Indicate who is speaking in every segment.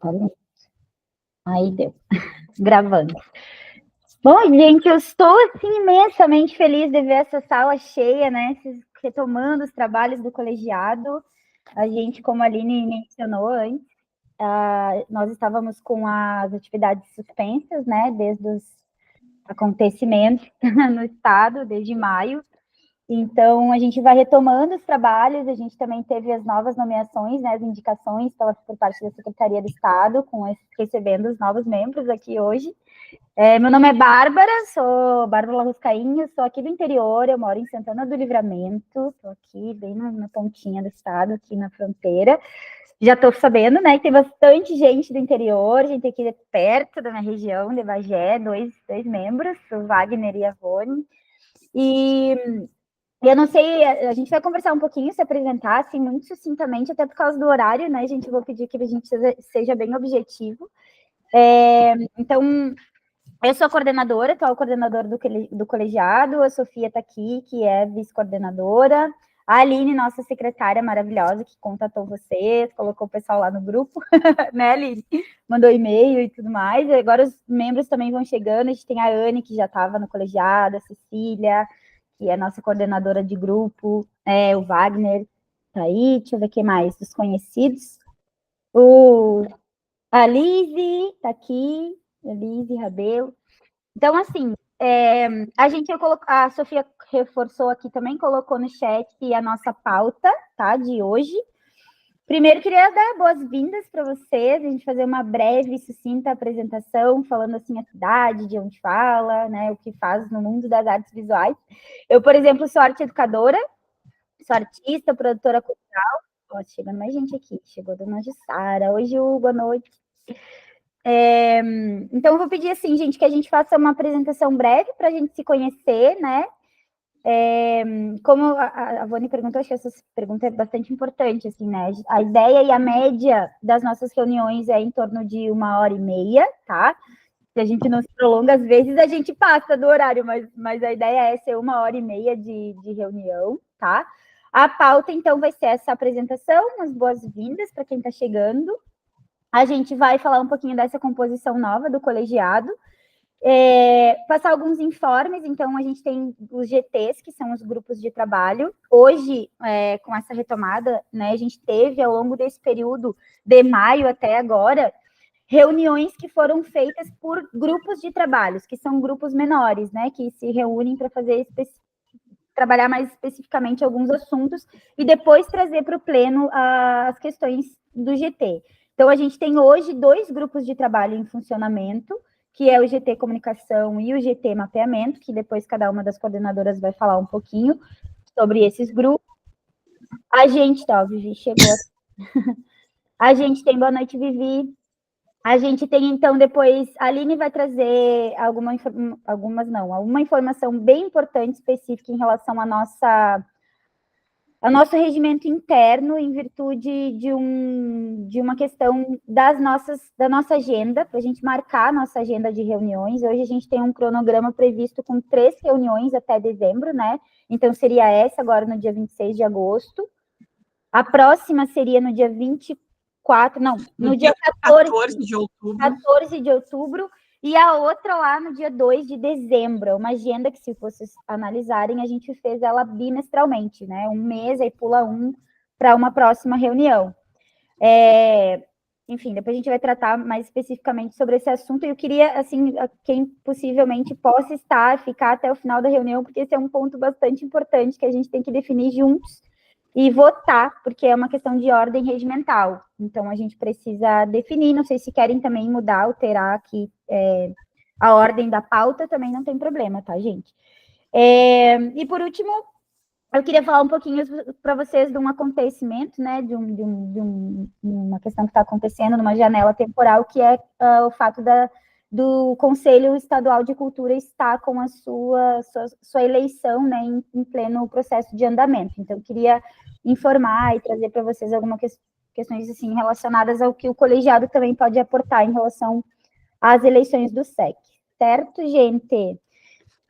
Speaker 1: tá lindo. Aí deu. Gravando. Bom, gente, eu estou, assim, imensamente feliz de ver essa sala cheia, né? Retomando os trabalhos do colegiado. A gente, como a Aline mencionou antes, nós estávamos com as atividades suspensas, né? Desde os acontecimentos no estado, desde maio. Então, a gente vai retomando os trabalhos, a gente também teve as novas nomeações, né, as indicações por parte da Secretaria do Estado, recebendo os novos membros aqui hoje. Meu nome é Bárbara, sou Bárbara Ruscainho, sou aqui do interior, eu moro em Santana do Livramento, estou aqui bem na pontinha do estado, aqui na fronteira. Já estou sabendo, né, que tem bastante gente do interior, gente aqui perto da minha região, de Bagé, dois membros, o Wagner e a Rony. E eu não sei, a gente vai conversar um pouquinho, se apresentar, assim, muito sucintamente, até por causa do horário, né, gente? Vou pedir que a gente seja bem objetivo. Então, eu sou a coordenadora, atual coordenadora do colegiado, a Sofia está aqui, que é vice-coordenadora, a Aline, nossa secretária maravilhosa, que contatou vocês, colocou o pessoal lá no grupo, né, Aline? Mandou e-mail e tudo mais, e agora os membros também vão chegando, a gente tem a Anne, que já estava no colegiado, a Cecília, que é a nossa coordenadora de grupo, o Wagner tá aí, deixa eu ver quem mais, dos conhecidos. A Lise tá aqui, a Lise Rabelo. Então, assim, a Sofia reforçou aqui também, colocou no chat a nossa pauta, tá, de hoje. Primeiro, queria dar boas-vindas para vocês, a gente fazer uma breve e sucinta apresentação, falando assim a cidade, de onde fala, né, o que faz no mundo das artes visuais. Eu, por exemplo, sou arte educadora, sou artista, produtora cultural. Ó, chegando mais gente aqui, chegou a Dona Jussara. Oi, Ju, boa noite. Então, eu vou pedir assim, gente, que a gente faça uma apresentação breve para a gente se conhecer, né? Como a Vani perguntou, acho que essa pergunta é bastante importante, assim, né? A ideia e a média das nossas reuniões é em torno de 1h30, tá? Se a gente não se prolonga, às vezes a gente passa do horário, mas a ideia é ser 1h30 de reunião, tá? A pauta, então, vai ser essa apresentação, as boas-vindas para quem está chegando. A gente vai falar um pouquinho dessa composição nova do colegiado, passar alguns informes. Então, a gente tem os GTs, que são os grupos de trabalho. Hoje, com essa retomada, né, a gente teve, ao longo desse período de maio até agora, reuniões que foram feitas por grupos de trabalhos, que são grupos menores, né, que se reúnem para trabalhar mais especificamente alguns assuntos e depois trazer para o pleno as questões do GT. Então, a gente tem hoje 2 grupos de trabalho em funcionamento, que é o GT Comunicação e o GT Mapeamento, que depois cada uma das coordenadoras vai falar um pouquinho sobre esses grupos. A gente, tá, Vivi chegou. A gente tem, boa noite, Vivi. A gente tem, então, depois, a Aline vai trazer uma informação bem importante, específica, em relação ao nosso regimento interno, em virtude de uma questão da nossa agenda, para a gente marcar a nossa agenda de reuniões. Hoje a gente tem um cronograma previsto com 3 reuniões até dezembro, né? Então, seria essa agora no dia 26 de agosto. A próxima seria no dia 24, não, no dia 14
Speaker 2: de outubro.
Speaker 1: 14 de outubro, e a outra lá no dia 2 de dezembro, uma agenda que, se vocês analisarem, a gente fez ela bimestralmente, né? Um mês, aí pula um para uma próxima reunião. Enfim, depois a gente vai tratar mais especificamente sobre esse assunto, e eu queria, assim, quem possivelmente possa ficar até o final da reunião, porque esse é um ponto bastante importante que a gente tem que definir juntos e votar, porque é uma questão de ordem regimental. Então, a gente precisa definir, não sei se querem também mudar, alterar aqui a ordem da pauta, também não tem problema, tá, gente? E, por último, eu queria falar um pouquinho para vocês de um acontecimento, né, de uma questão que está acontecendo numa janela temporal, que é o fato do Conselho Estadual de Cultura estar com a sua eleição, né, em pleno processo de andamento. Então, eu queria informar e trazer para vocês algumas questões assim, relacionadas ao que o colegiado também pode aportar em relação às eleições do SEC. Certo, gente?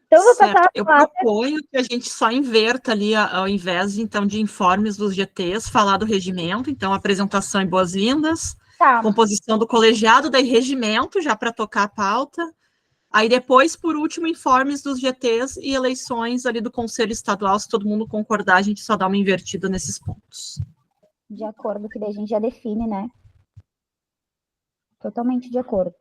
Speaker 1: Então, vou passar a palavra.
Speaker 2: Eu proponho que a gente só inverta ali, ao invés, então, de informes dos GTs, falar do regimento, então, apresentação e boas-vindas,
Speaker 1: Tá.
Speaker 2: Composição do colegiado, daí regimento, já para tocar a pauta. Aí depois, por último, informes dos GTs e eleições ali do Conselho Estadual. Se todo mundo concordar, a gente só dá uma invertida nesses pontos.
Speaker 1: De acordo, que daí a gente já define, né? Totalmente de acordo.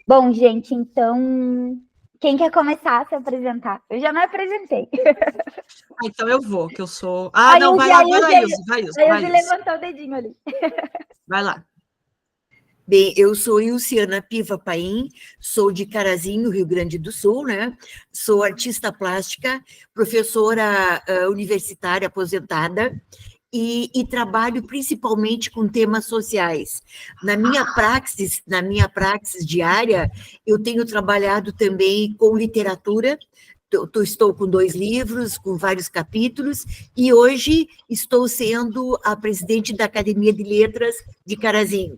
Speaker 1: Bom, gente, então, quem quer começar a se apresentar? Eu já me apresentei.
Speaker 2: Então eu vou, que eu sou... Ah, não, vai lá, vai, Ilse.
Speaker 1: Levantou o dedinho ali.
Speaker 2: Vai lá.
Speaker 3: Bem, eu sou Ilciana Piva Paim, sou de Carazinho, Rio Grande do Sul, né? Sou artista plástica, professora universitária aposentada e trabalho principalmente com temas sociais. Na minha praxis diária, eu tenho trabalhado também com literatura. Estou com 2 livros, com vários capítulos, e hoje estou sendo a presidente da Academia de Letras de Carazinho.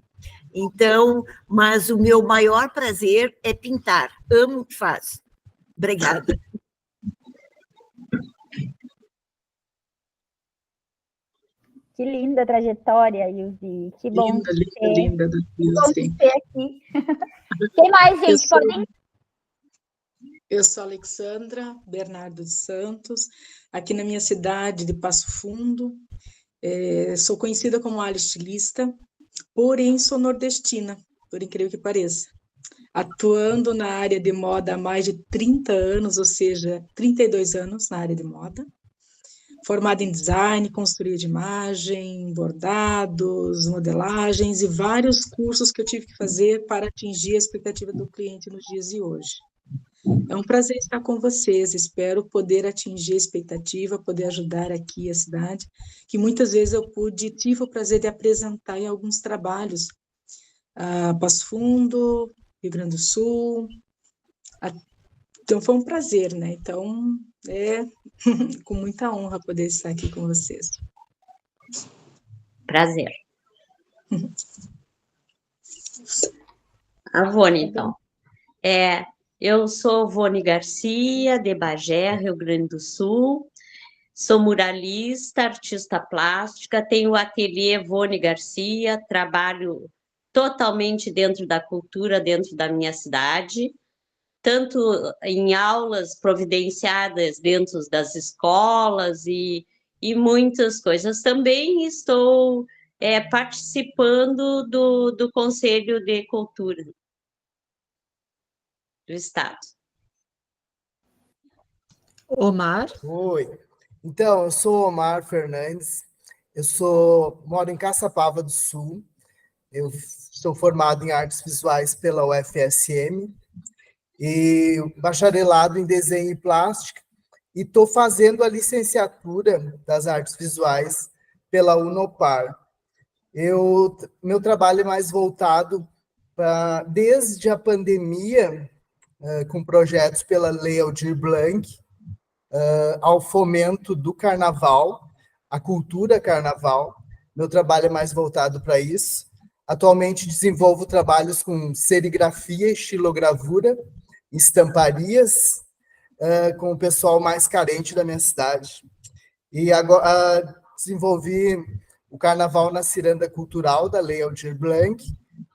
Speaker 3: Então, mas o meu maior prazer é pintar. Amo o que faço. Obrigada.
Speaker 1: Que linda trajetória, Ilse. Que bom
Speaker 2: linda.
Speaker 1: ter aqui. Quem mais, gente?
Speaker 4: Eu sou Alexandra Bernardo de Santos, aqui na minha cidade de Passo Fundo. Sou conhecida como estilista, porém sou nordestina, por incrível que pareça. Atuando na área de moda há mais de 30 anos, ou seja, 32 anos na área de moda. Formada em design, consultoria de imagem, bordados, modelagens e vários cursos que eu tive que fazer para atingir a expectativa do cliente nos dias de hoje. É um prazer estar com vocês, espero poder atingir a expectativa, poder ajudar aqui a cidade, que muitas vezes eu tive o prazer de apresentar em alguns trabalhos, Passo Fundo, Rio Grande do Sul, então foi um prazer, né? Então, com muita honra poder estar aqui com vocês.
Speaker 5: Prazer. A Vone, então. Eu sou Vone Garcia, de Bagé, Rio Grande do Sul. Sou muralista, artista plástica, tenho o ateliê Vone Garcia, trabalho totalmente dentro da cultura, dentro da minha cidade, tanto em aulas providenciadas dentro das escolas e muitas coisas. Também estou participando do Conselho de Cultura do Estado.
Speaker 2: Omar?
Speaker 6: Oi. Então, eu sou Omar Fernandes, moro em Caçapava do Sul, eu sou formado em artes visuais pela UFSM e bacharelado em desenho e plástica, e estou fazendo a licenciatura das artes visuais pela Unopar. Meu trabalho é mais voltado desde a pandemia, com projetos pela Lei Aldir Blanc, ao fomento do carnaval, a cultura carnaval. Meu trabalho é mais voltado para isso. Atualmente desenvolvo trabalhos com serigrafia, estilogravura, estamparias, com o pessoal mais carente da minha cidade. E agora desenvolvi o Carnaval na Ciranda Cultural, da Lei Aldir Blanc,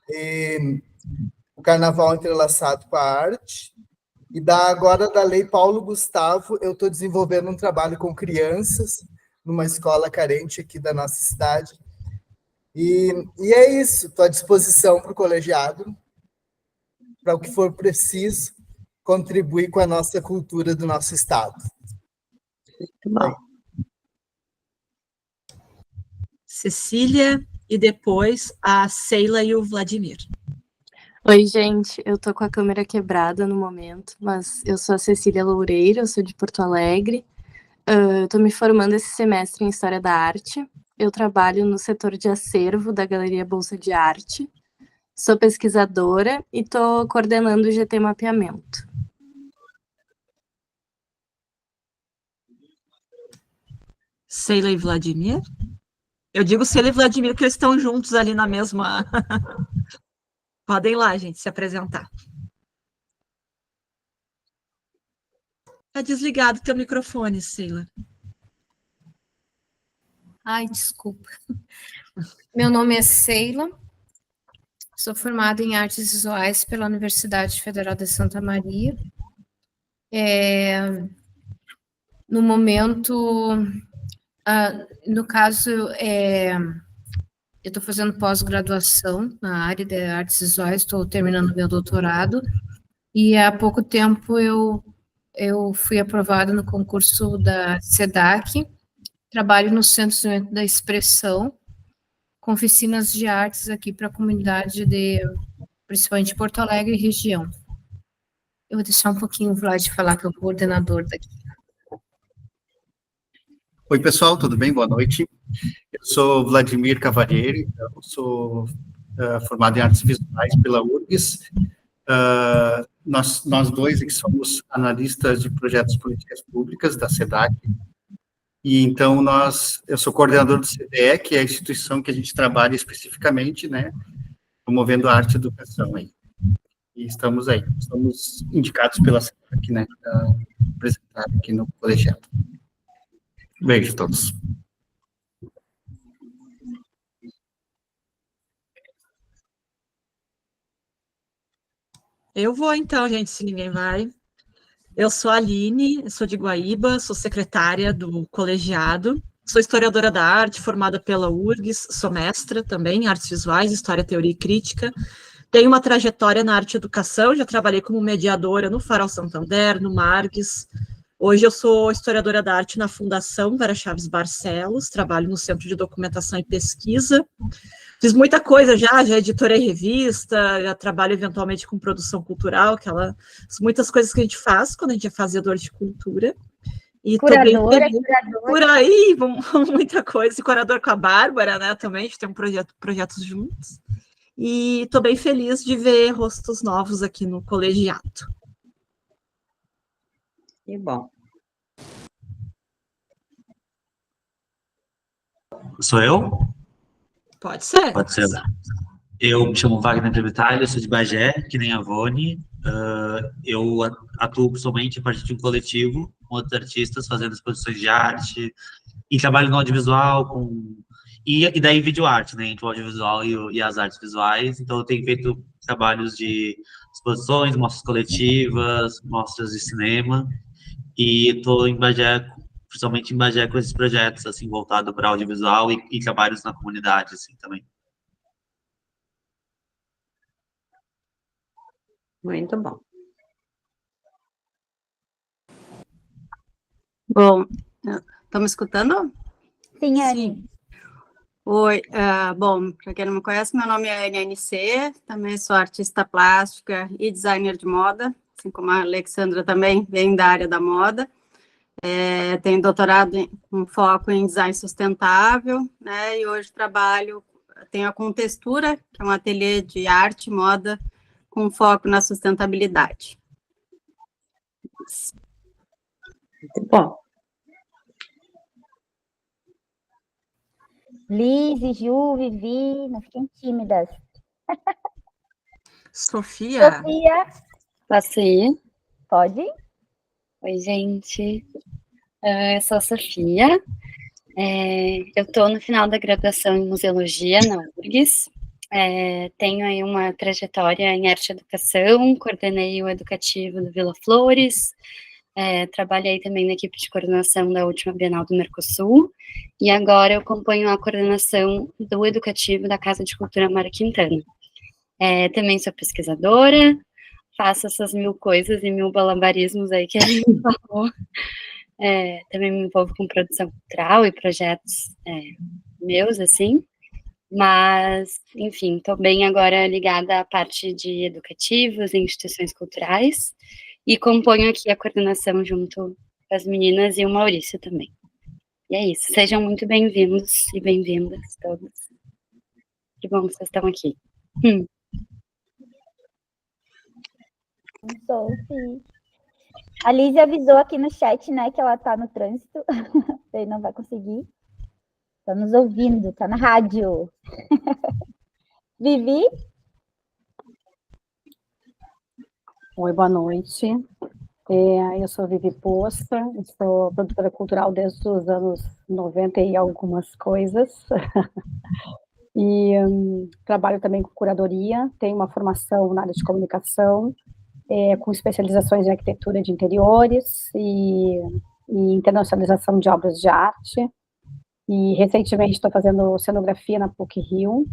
Speaker 6: e o Carnaval entrelaçado com a arte. E agora, da Lei Paulo Gustavo, eu estou desenvolvendo um trabalho com crianças, numa escola carente aqui da nossa cidade. E é isso, estou à disposição para o colegiado, para o que for preciso, contribuir com a nossa cultura do nosso estado.
Speaker 5: Muito bom.
Speaker 2: Cecília, e depois a Sheila e o Vladimir.
Speaker 7: Oi, gente, eu tô com a câmera quebrada no momento, mas eu sou a Cecília Loureiro, eu sou de Porto Alegre. Eu tô me formando esse semestre em História da Arte. Eu trabalho no setor de acervo da Galeria Bolsa de Arte. Sou pesquisadora e tô coordenando o GT Mapeamento.
Speaker 2: Sheila e Vladimir? Eu digo Sheila e Vladimir porque eles estão juntos ali na mesma... Podem ir lá, gente, se apresentar. Tá desligado teu microfone, Sheila.
Speaker 8: Ai, desculpa. Meu nome é Sheila, sou formada em Artes Visuais pela Universidade Federal de Santa Maria. No momento, no caso, eu estou fazendo pós-graduação na área de artes visuais, estou terminando meu doutorado, e há pouco tempo eu fui aprovada no concurso da SEDAC, trabalho no Centro de Desenvolvimento da Expressão, com oficinas de artes aqui para a comunidade principalmente Porto Alegre e região. Eu vou deixar um pouquinho o Vlad falar, que é o coordenador daqui.
Speaker 9: Oi, pessoal, tudo bem? Boa noite. Eu sou Vladimir Cavalieri, eu sou formado em artes visuais pela URGS. Nós dois aqui somos analistas de projetos de políticas públicas da SEDAC, e então eu sou coordenador do CDE, que é a instituição que a gente trabalha especificamente, né, promovendo a arte e educação aí. E estamos indicados pela SEDAC, né, para apresentar aqui no colegiado. Beijo a todos.
Speaker 2: Eu vou então, gente, se ninguém vai. Eu sou a Aline, eu sou de Guaíba, sou secretária do colegiado, sou historiadora da arte, formada pela URGS, sou mestra também em artes visuais, história, teoria e crítica. Tenho uma trajetória na arte e educação, já trabalhei como mediadora no Farol Santander, no Margues. Hoje eu sou historiadora da arte na Fundação Vera Chaves Barcelos, trabalho no Centro de Documentação e Pesquisa. Fiz muita coisa já editorei revista, já trabalho eventualmente com produção cultural, muitas coisas que a gente faz quando a gente é fazedor de cultura. E
Speaker 1: Curadora,
Speaker 2: por aí, muita coisa. E curador com a Bárbara, né, também, a gente tem projetos juntos. E estou bem feliz de ver rostos novos aqui no colegiado.
Speaker 5: Que bom.
Speaker 10: Sou eu?
Speaker 2: Pode ser.
Speaker 10: Pode ser. Eu me chamo Wagner Trevitalho, eu sou de Bagé, que nem a Vone. Eu atuo principalmente a partir de um coletivo com outros artistas fazendo exposições de arte e trabalho no audiovisual e daí videoarte, né, entre o audiovisual e as artes visuais. Então eu tenho feito trabalhos de exposições, mostras coletivas, mostras de cinema, e estou em Bagé, principalmente em Bagé, com esses projetos, assim, voltados para audiovisual e trabalhos na comunidade, assim, também.
Speaker 5: Muito bom.
Speaker 11: Bom, estão me escutando?
Speaker 1: Sim, Anne.
Speaker 11: Oi, bom, para quem não me conhece, meu nome é NNC, também sou artista plástica e designer de moda, assim como a Alexandra também vem da área da moda. Tenho doutorado com foco em design sustentável, né, e hoje tenho a Contextura, que é um ateliê de arte e moda com foco na sustentabilidade.
Speaker 5: Muito bom.
Speaker 1: Liz, Ju, Vivi, não fiquem tímidas.
Speaker 2: Sofia?
Speaker 7: Posso ir?
Speaker 1: Pode?
Speaker 7: Oi, gente. Eu sou a Sofia. Eu estou no final da graduação em Museologia na URGS. Tenho aí uma trajetória em arte e educação, coordenei o educativo do Vila Flores, trabalhei também na equipe de coordenação da última Bienal do Mercosul, e agora eu acompanho a coordenação do educativo da Casa de Cultura Mara Quintana. Também sou pesquisadora, faço essas 1000 coisas e 1000 malabarismos aí que a gente falou. Também me envolvo com produção cultural e projetos meus, assim, mas, enfim, estou bem agora ligada à parte de educativos e instituições culturais, e componho aqui a coordenação junto com as meninas e o Maurício também. E é isso, sejam muito bem-vindos e bem-vindas todos. Que bom que vocês estão aqui.
Speaker 1: Sophie. A Liz avisou aqui no chat, né, que ela tá no trânsito, daí não vai conseguir. Tá nos ouvindo, tá na rádio. Vivi?
Speaker 12: Oi, boa noite. Eu sou Vivi Poça, sou produtora cultural desde os anos 90 e algumas coisas. E trabalho também com curadoria, tenho uma formação na área de comunicação, com especializações em arquitetura de interiores e internacionalização de obras de arte. E recentemente estou fazendo cenografia na PUC-Rio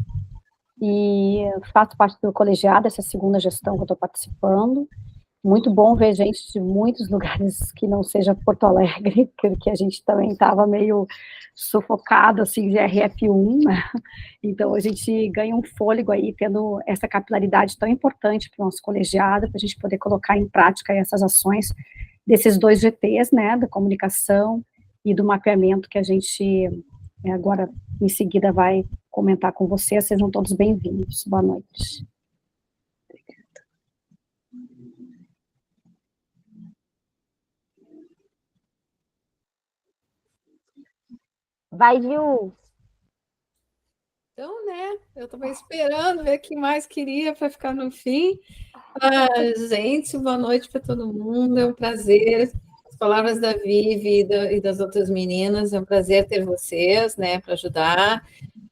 Speaker 12: e faço parte do colegiado, essa segunda gestão que eu estou participando. Muito bom ver gente de muitos lugares que não seja Porto Alegre, que a gente também estava meio sufocado, assim, de RF1, né? Então, a gente ganha um fôlego aí, tendo essa capilaridade tão importante para o nosso colegiado, para a gente poder colocar em prática essas ações desses 2 GTs, né, da comunicação e do mapeamento que a gente, agora, em seguida, vai comentar com vocês. Sejam todos bem-vindos. Boa noite.
Speaker 1: Vai, Gil.
Speaker 8: Então, né, eu estava esperando ver quem mais queria para ficar no fim. Gente, boa noite para todo mundo, é um prazer. As palavras da Vivi e das outras meninas, é um prazer ter vocês, né, para ajudar,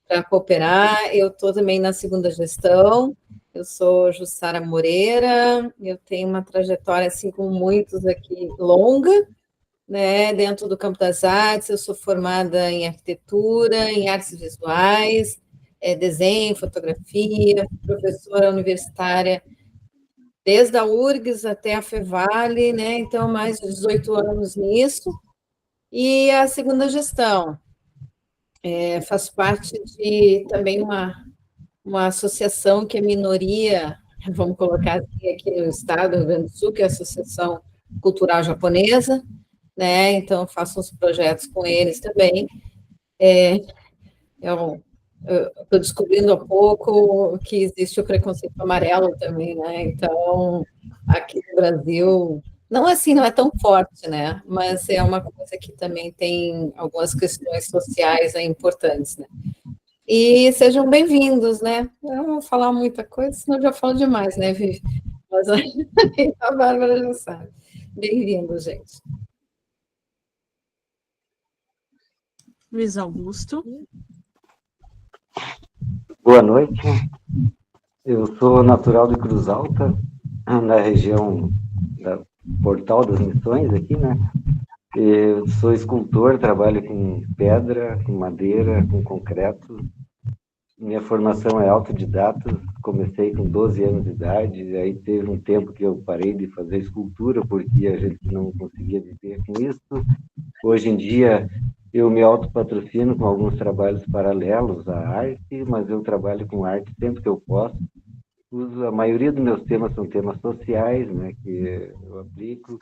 Speaker 8: para cooperar. Eu estou também na segunda gestão, eu sou Jussara Moreira, eu tenho uma trajetória, assim como muitos aqui, longa, né, dentro do campo das artes. Eu sou formada em arquitetura, em artes visuais, desenho, fotografia, professora universitária desde a URGS até a Fevale, né, então mais de 18 anos nisso. E a segunda gestão, faço parte de também uma associação que é minoria, vamos colocar assim, aqui no estado do Rio Grande do Sul, que é a Associação Cultural Japonesa, né? Então, faço uns projetos com eles também. Eu estou descobrindo há pouco que existe o preconceito amarelo também, né? Então, aqui no Brasil, não assim, não é tão forte, né? Mas é uma coisa que também tem algumas questões sociais importantes, né? E sejam bem-vindos, né? Eu não vou falar muita coisa, senão eu já falo demais, né, Vivi? Mas a Bárbara já sabe. Bem-vindos, gente.
Speaker 2: Luiz Augusto.
Speaker 13: Boa noite. Eu sou natural de Cruz Alta, na região da Portal das Missões aqui, né? Eu sou escultor, trabalho com pedra, com madeira, com concreto. Minha formação é autodidata, comecei com 12 anos de idade, aí teve um tempo que eu parei de fazer escultura, porque a gente não conseguia viver com isso. Hoje em dia, eu me autopatrocino com alguns trabalhos paralelos à arte, mas eu trabalho com arte sempre que eu posso. A maioria dos meus temas são temas sociais, né, que eu aplico.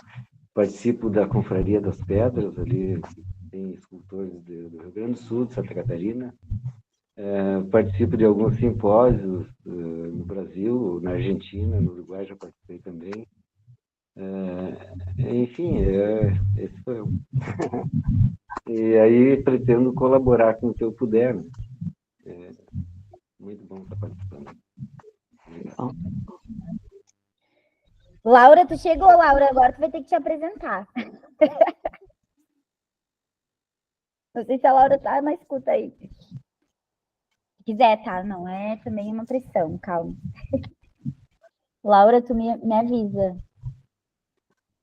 Speaker 13: Participo da Confraria das Pedras, ali tem escultores do Rio Grande do Sul, de Santa Catarina. Participo de alguns simpósios no Brasil, na Argentina, no Uruguai já participei também. Enfim, esse foi eu. E aí pretendo colaborar com o que eu puder. Né? Muito bom estar participando.
Speaker 1: Laura, tu chegou, Laura, agora tu vai ter que te apresentar. Não sei se a Laura tá na escuta aí. Se quiser, tá? Não é também uma pressão, calma. Laura, tu me avisa.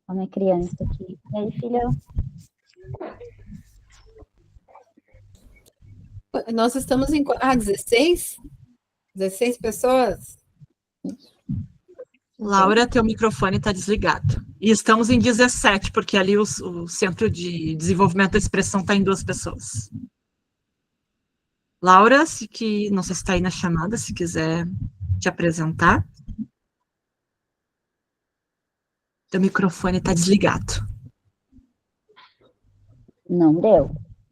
Speaker 1: A minha criança aqui. E aí, filha?
Speaker 8: Nós estamos em 16? 16 pessoas?
Speaker 2: Laura, teu microfone está desligado. E estamos em 17, porque ali o Centro de Desenvolvimento da Expressão está em 2 pessoas. Laura, não sei se está aí na chamada, se quiser te apresentar. Teu microfone está desligado.
Speaker 1: Não deu.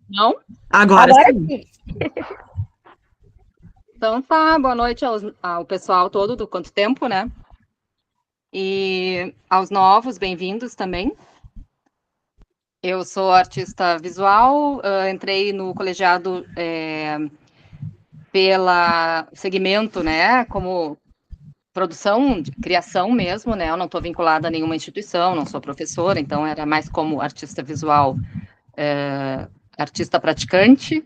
Speaker 2: Não? Agora sim.
Speaker 14: Então tá, boa noite ao pessoal todo do Quanto Tempo, né? E aos novos, bem-vindos também. Eu sou artista visual, entrei no colegiado pela segmento, né, como produção, criação mesmo, né, eu não estou vinculada a nenhuma instituição, não sou professora, então era mais como artista visual, artista praticante,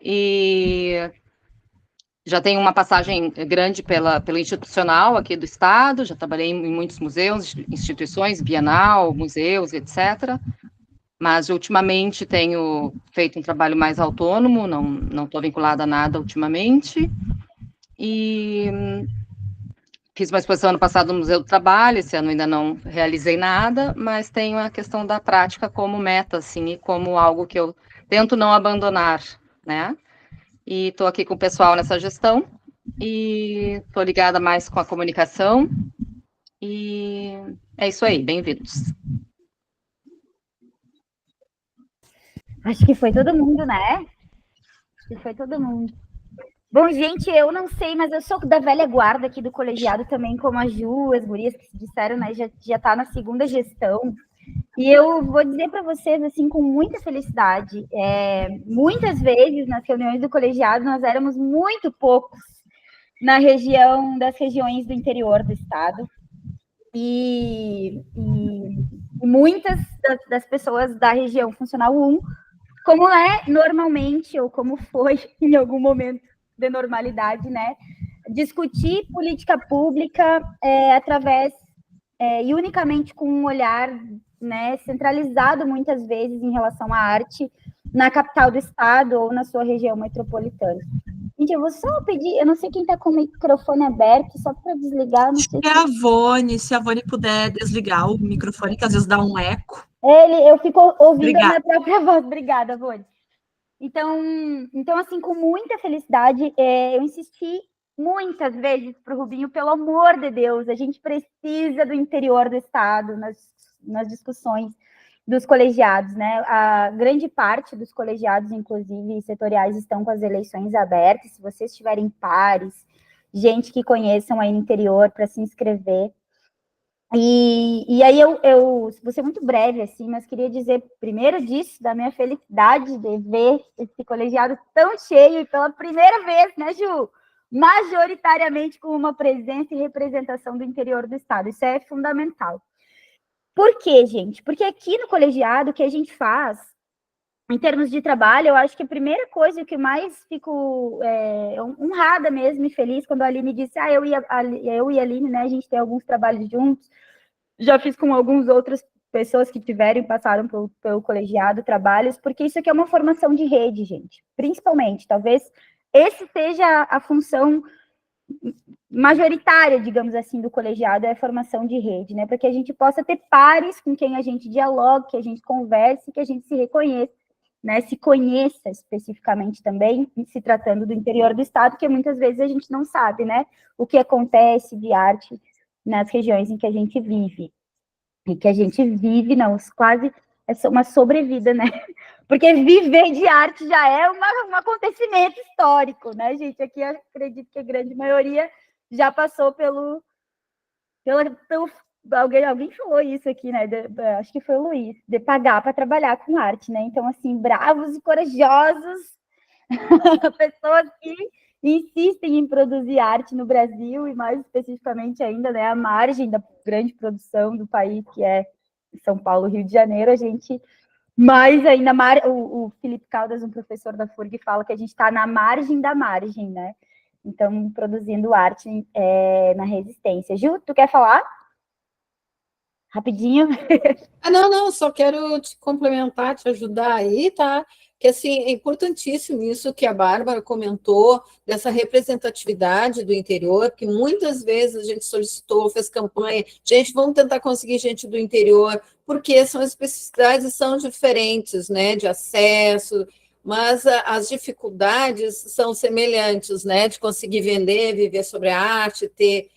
Speaker 14: e já tenho uma passagem grande pela institucional aqui do Estado, já trabalhei em muitos museus, instituições, Bienal, museus, etc., mas ultimamente tenho feito um trabalho mais autônomo, não estou vinculada a nada ultimamente, e fiz uma exposição ano passado no Museu do Trabalho, esse ano ainda não realizei nada, mas tenho a questão da prática como meta, assim, e como algo que eu tento não abandonar, né? E estou aqui com o pessoal nessa gestão, e estou ligada mais com a comunicação, e é isso aí, bem-vindos.
Speaker 1: Acho que foi todo mundo, né? Acho que foi todo mundo. Bom, gente, eu não sei, mas eu sou da velha guarda aqui do colegiado também, como a Ju, as gurias que se disseram, né? Já tá na segunda gestão. E eu vou dizer para vocês, assim, com muita felicidade, muitas vezes nas reuniões do colegiado nós éramos muito poucos das regiões do interior do estado. E muitas das pessoas da região funcional 1, como é normalmente, ou como foi em algum momento de normalidade, né? Discutir política pública através e unicamente com um olhar, né, centralizado muitas vezes em relação à arte na capital do estado ou na sua região metropolitana. Gente, eu vou só pedir, eu não sei quem está com o microfone aberto, só para desligar. Não sei
Speaker 2: se a Vone puder desligar o microfone, que às vezes dá um eco.
Speaker 1: Eu fico ouvindo a minha própria voz. Obrigada, Vone. Então, assim, com muita felicidade, eu insisti muitas vezes para o Rubinho, pelo amor de Deus, a gente precisa do interior do estado nas discussões dos colegiados, né? A grande parte dos colegiados, inclusive setoriais, estão com as eleições abertas. Se vocês tiverem pares, gente que conheçam aí no interior para se inscrever. E aí eu vou ser muito breve, assim, mas queria dizer primeiro disso, da minha felicidade de ver esse colegiado tão cheio e pela primeira vez, né, Ju? Majoritariamente com uma presença e representação do interior do estado. Isso é fundamental. Por quê, gente? Porque aqui no colegiado, o que a gente faz, em termos de trabalho, eu acho que a primeira coisa que mais fico honrada mesmo e feliz, quando a Aline disse, eu e a Aline, né, a gente tem alguns trabalhos juntos, já fiz com algumas outras pessoas que passaram pelo colegiado, trabalhos, porque isso aqui é uma formação de rede, gente, principalmente, talvez esse seja a função majoritária, digamos assim, do colegiado, é a formação de rede, né, para que a gente possa ter pares com quem a gente dialogue, que a gente converse, que a gente se reconheça, né, se conheça especificamente também, se tratando do interior do estado, que muitas vezes a gente não sabe, né, o que acontece de arte nas regiões em que a gente vive. E que a gente vive, não, quase é uma sobrevida, né? Porque viver de arte já é um acontecimento histórico, né, gente? Aqui eu acredito que a grande maioria já passou pelo alguém falou isso aqui, né? Acho que foi o Luiz, de pagar para trabalhar com arte, né? Então, assim, bravos e corajosos, pessoas que insistem em produzir arte no Brasil e mais especificamente ainda, né, à margem da grande produção do país, que é São Paulo, Rio de Janeiro, a gente mais ainda, o Felipe Caldas, um professor da FURG, fala que a gente está na margem da margem, né? Então, produzindo arte na resistência. Ju, tu quer falar? Rapidinho.
Speaker 8: Não, só quero te complementar, te ajudar aí, tá? Que, assim, é importantíssimo isso que a Bárbara comentou, dessa representatividade do interior, que muitas vezes a gente solicitou, fez campanha, gente, vamos tentar conseguir gente do interior, porque são especificidades são diferentes, né, de acesso, mas as dificuldades são semelhantes, né, de conseguir vender, viver sobre a arte, ter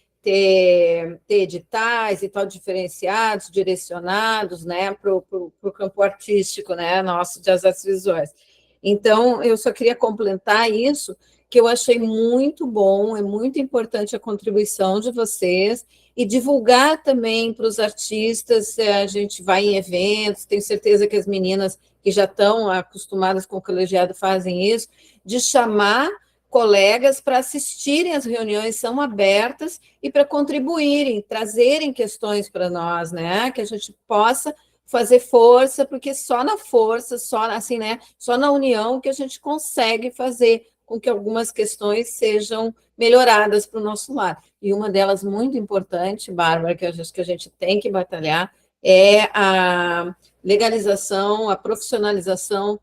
Speaker 8: editais e tal diferenciados, direcionados, né, para o campo artístico, né, nosso das artes visuais. Então, eu só queria complementar isso, que eu achei muito bom, é muito importante a contribuição de vocês, e divulgar também para os artistas, a gente vai em eventos, tenho certeza que as meninas que já estão acostumadas com o colegiado fazem isso, de chamar colegas para assistirem às reuniões, são abertas, e para contribuírem, trazerem questões para nós, né, que a gente possa fazer força, porque só na força, só assim, né, só na união que a gente consegue fazer
Speaker 15: com que algumas questões sejam melhoradas para o nosso lado. E uma delas muito importante, Bárbara, que acho que a gente tem que batalhar, é a legalização, a profissionalização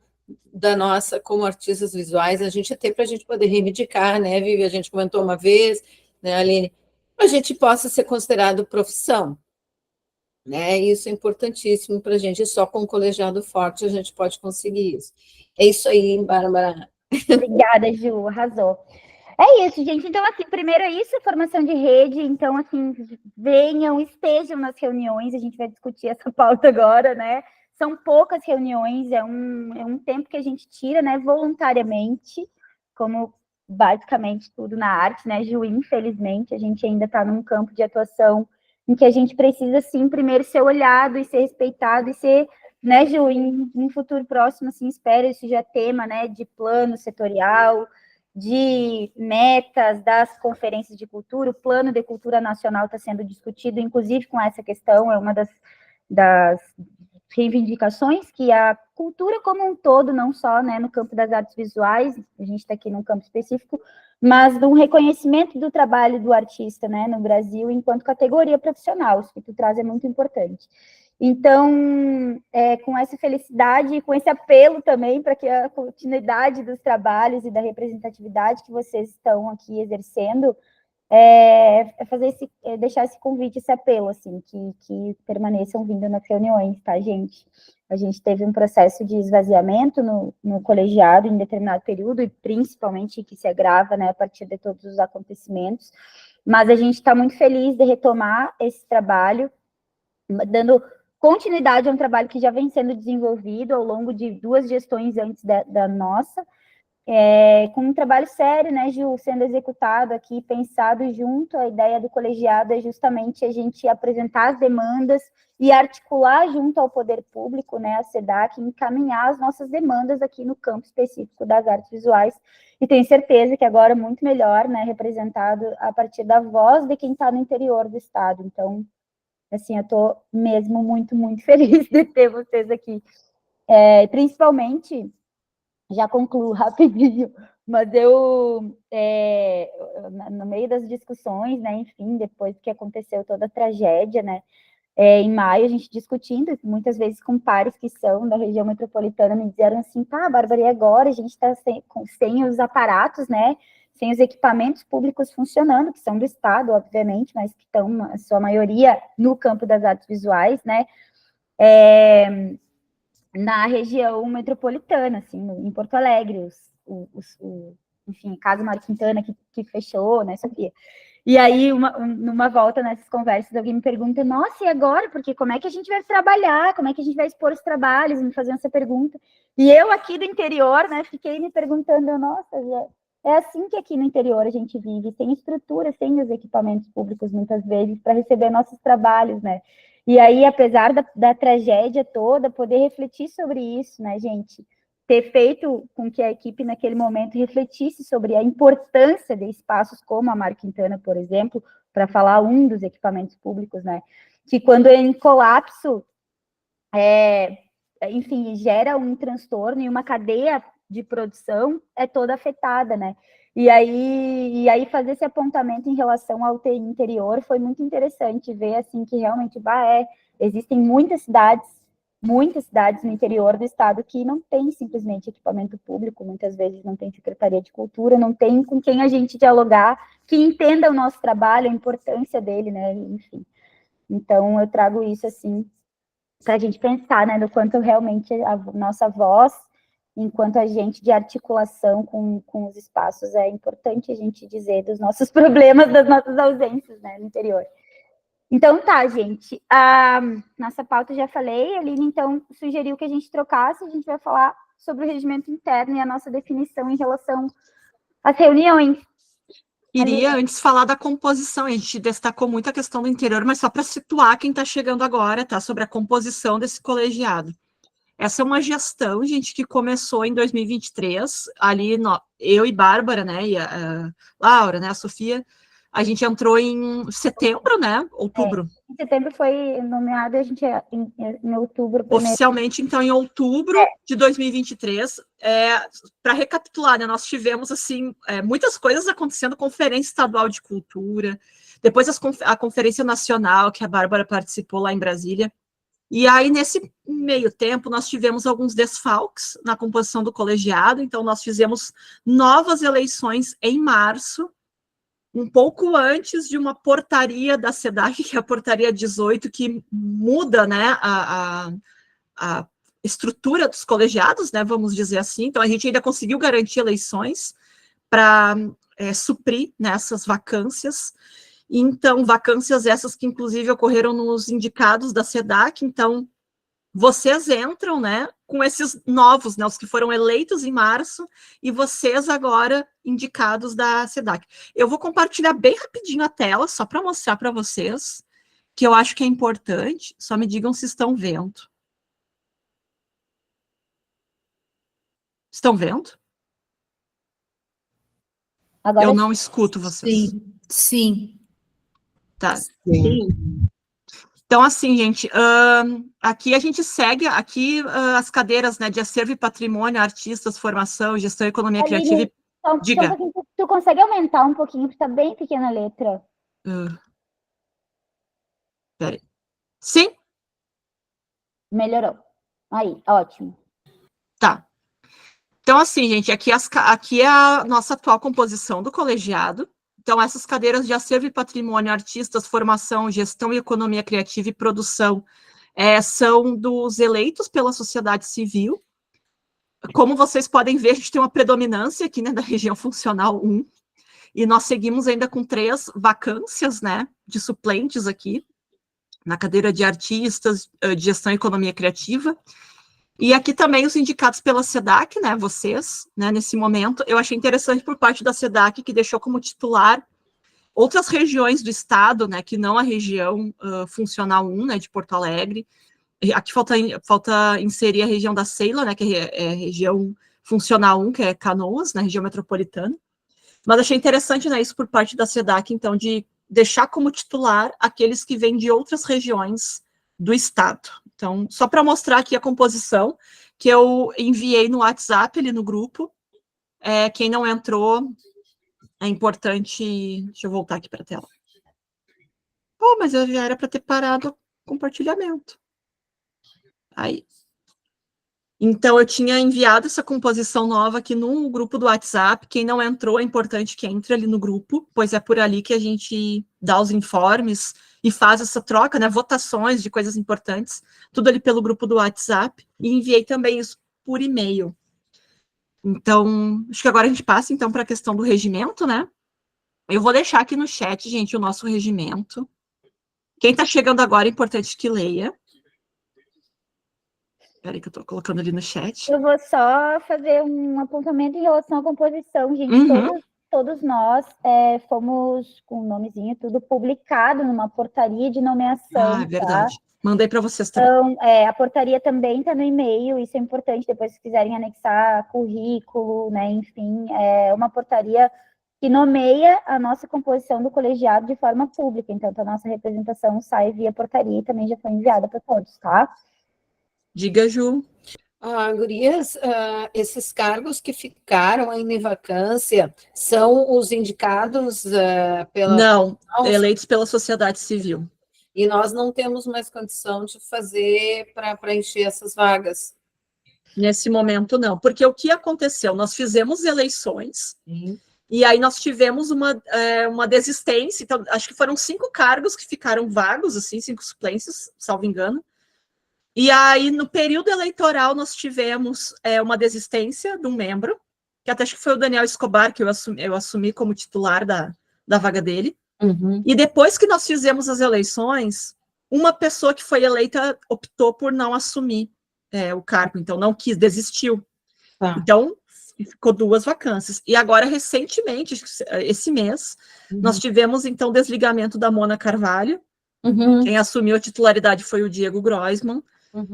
Speaker 15: da nossa, como artistas visuais, a gente até para a gente poder reivindicar, né, Vivi? A gente comentou uma vez, né, Aline? A gente possa ser considerado profissão, né? Isso é importantíssimo para a gente, e só com um colegiado forte a gente pode conseguir isso. É isso aí, Bárbara.
Speaker 1: Obrigada, Ju, arrasou. É isso, gente. Então, assim, primeiro é isso, formação de rede. Então, assim, venham, estejam nas reuniões. A gente vai discutir essa pauta agora, né? São poucas reuniões, é um tempo que a gente tira, né, voluntariamente, como basicamente tudo na arte, né, Ju? Infelizmente, a gente ainda está num campo de atuação em que a gente precisa, sim, primeiro ser olhado e ser respeitado e ser, né, Ju, em um futuro próximo, assim, espero isso já tema, né, de plano setorial, de metas das conferências de cultura. O plano de cultura nacional está sendo discutido, inclusive com essa questão, é uma das reivindicações que a cultura como um todo, não só, né, no campo das artes visuais, a gente está aqui num campo específico, mas de um reconhecimento do trabalho do artista, né, no Brasil, enquanto categoria profissional. Isso que tu traz é muito importante. Então, com essa felicidade e com esse apelo também para que a continuidade dos trabalhos e da representatividade que vocês estão aqui exercendo, deixar esse convite, esse apelo, assim, que permaneçam vindo nas reuniões, tá, gente? A gente teve um processo de esvaziamento no colegiado em determinado período, e principalmente que se agrava, né, a partir de todos os acontecimentos, mas a gente está muito feliz de retomar esse trabalho, dando continuidade a um trabalho que já vem sendo desenvolvido ao longo de 2 gestões antes da nossa, com um trabalho sério, né, Ju, sendo executado aqui, pensado junto. A ideia do colegiado é justamente a gente apresentar as demandas e articular junto ao poder público, né, a SEDAC, encaminhar as nossas demandas aqui no campo específico das artes visuais, e tenho certeza que agora muito melhor, né, representado a partir da voz de quem está no interior do estado. Então, assim, eu estou mesmo muito, muito feliz de ter vocês aqui. Principalmente, já concluo rapidinho, mas no meio das discussões, né, enfim, depois que aconteceu toda a tragédia, né, em maio, a gente discutindo, muitas vezes com pares que são da região metropolitana, me disseram assim, tá, Bárbara, e agora? A gente está sem os aparatos, né, sem os equipamentos públicos funcionando, que são do Estado, obviamente, mas que estão, a sua maioria, no campo das artes visuais, né, na região metropolitana, assim, em Porto Alegre, enfim, Casa Mário Quintana que fechou, né, Sofia? E aí, numa volta nessas conversas, alguém me pergunta, nossa, e agora? Porque como é que a gente vai trabalhar? Como é que a gente vai expor os trabalhos? Me fazendo essa pergunta. E eu aqui do interior, né, fiquei me perguntando, nossa, é assim que aqui no interior a gente vive, sem estrutura, sem os equipamentos públicos, muitas vezes, para receber nossos trabalhos, né? E aí, apesar da tragédia toda, poder refletir sobre isso, né, gente? Ter feito com que a equipe, naquele momento, refletisse sobre a importância de espaços como a Mário Quintana, por exemplo, para falar um dos equipamentos públicos, né? Que quando é em colapso, enfim, gera um transtorno e uma cadeia de produção é toda afetada, né? E aí fazer esse apontamento em relação ao TI interior foi muito interessante ver, assim, que realmente, existem muitas cidades no interior do estado que não tem simplesmente equipamento público, muitas vezes não tem Secretaria de Cultura, não tem com quem a gente dialogar, que entenda o nosso trabalho, a importância dele, né, enfim. Então, eu trago isso, assim, para a gente pensar, né, no quanto realmente a nossa voz, enquanto agente de articulação com os espaços, é importante a gente dizer dos nossos problemas, das nossas ausências, né, no interior. Então, tá, gente. A nossa pauta eu já falei, a Aline, então, sugeriu que a gente trocasse, a gente vai falar sobre o regimento interno e a nossa definição em relação às reuniões.
Speaker 2: Iria antes falar da composição, a gente destacou muito a questão do interior, mas só para situar quem está chegando agora, tá? Sobre a composição desse colegiado. Essa é uma gestão, gente, que começou em 2023, ali eu e Bárbara, né, e a Laura, né, a Sofia, A gente entrou em setembro, né? Outubro.
Speaker 1: Em setembro foi nomeado, a gente em outubro.
Speaker 2: Oficialmente, então, em outubro de 2023. Para recapitular, né, nós tivemos, assim, muitas coisas acontecendo, Conferência Estadual de Cultura, depois a Conferência Nacional, que a Bárbara participou lá em Brasília. E aí, nesse meio tempo, nós tivemos alguns desfalques na composição do colegiado, então nós fizemos novas eleições em março, um pouco antes de uma portaria da SEDAC, que é a portaria 18, que muda, né, a estrutura dos colegiados, né, vamos dizer assim. Então, a gente ainda conseguiu garantir eleições para suprir nessas vacâncias. Então, vacâncias essas que, inclusive, ocorreram nos indicados da SEDAC. Então, vocês entram, né, com esses novos, né, os que foram eleitos em março, e vocês agora indicados da SEDAC. Eu vou compartilhar bem rapidinho a tela, só para mostrar para vocês, que eu acho que é importante. Só me digam se estão vendo. Estão vendo?
Speaker 1: Agora,
Speaker 2: eu não escuto vocês.
Speaker 8: Sim.
Speaker 2: Tá.
Speaker 8: Sim.
Speaker 2: Então, assim, gente, aqui a gente segue, as cadeiras, né, de acervo e patrimônio, artistas, formação, gestão, economia
Speaker 1: Aline,
Speaker 2: criativa. Diga.
Speaker 1: tu consegue aumentar um pouquinho, porque tá bem pequena a letra.
Speaker 2: Peraí. Sim?
Speaker 1: Melhorou. Aí, ótimo.
Speaker 2: Tá. Então, assim, gente, aqui é a nossa atual composição do colegiado. Então, essas cadeiras de acervo e patrimônio, artistas, formação, gestão e economia criativa e produção são dos eleitos pela sociedade civil. Como vocês podem ver, a gente tem uma predominância aqui, né, da região funcional 1, e nós seguimos ainda com 3 vacâncias, né, de suplentes aqui, na cadeira de artistas, de gestão e economia criativa. E aqui também os indicados pela SEDAC, né, vocês, né, nesse momento. Eu achei interessante por parte da SEDAC, que deixou como titular outras regiões do estado, né, que não a região funcional 1, né, de Porto Alegre. Aqui falta inserir a região da Ceila, né, que é a região funcional 1, que é Canoas, na região metropolitana. Mas achei interessante, né, isso por parte da SEDAC, então, de deixar como titular aqueles que vêm de outras regiões do estado. Então, só para mostrar aqui a composição, que eu enviei no WhatsApp, ali no grupo. Quem não entrou, é importante... Deixa eu voltar aqui para a tela. Pô, mas eu já era para ter parado o compartilhamento. Aí. Então, eu tinha enviado essa composição nova aqui no grupo do WhatsApp. Quem não entrou, é importante que entre ali no grupo, pois é por ali que a gente dá os informes e faz essa troca, né, votações de coisas importantes, tudo ali pelo grupo do WhatsApp, e enviei também isso por e-mail. Então, acho que agora a gente passa, então, para a questão do regimento, né? Eu vou deixar aqui no chat, gente, o nosso regimento. Quem está chegando agora, é importante que leia. Espera aí que eu estou colocando ali no chat.
Speaker 1: Eu vou só fazer um apontamento em relação à composição, gente. Todos nós fomos com o nomezinho tudo publicado numa portaria de nomeação.
Speaker 2: É verdade. Tá? Mandei para vocês também.
Speaker 1: Então, a portaria também está no e-mail, isso é importante, depois se quiserem anexar currículo, né, enfim, é uma portaria que nomeia a nossa composição do colegiado de forma pública, então a nossa representação sai via portaria e também já foi enviada para todos, tá?
Speaker 2: Diga, Ju.
Speaker 15: Gurias, esses cargos que ficaram ainda em vacância são os indicados pela...
Speaker 2: Não, eleitos pela sociedade civil.
Speaker 15: E nós não temos mais condição de fazer para preencher essas vagas.
Speaker 2: Nesse momento, não. Porque o que aconteceu? Nós fizemos eleições, e aí nós tivemos uma desistência. Então, acho que foram 5 cargos que ficaram vagos, assim, 5 suplências, salvo engano. E aí, no período eleitoral, nós tivemos uma desistência de um membro, que até acho que foi o Daniel Escobar, que eu assumi como titular da vaga dele. E depois que nós fizemos as eleições, uma pessoa que foi eleita optou por não assumir o cargo, então não quis, desistiu. Então, ficou 2 vacâncias. E agora, recentemente, esse mês, nós tivemos, então, o desligamento da Mona Carvalho. Quem assumiu a titularidade foi o Diego Groisman.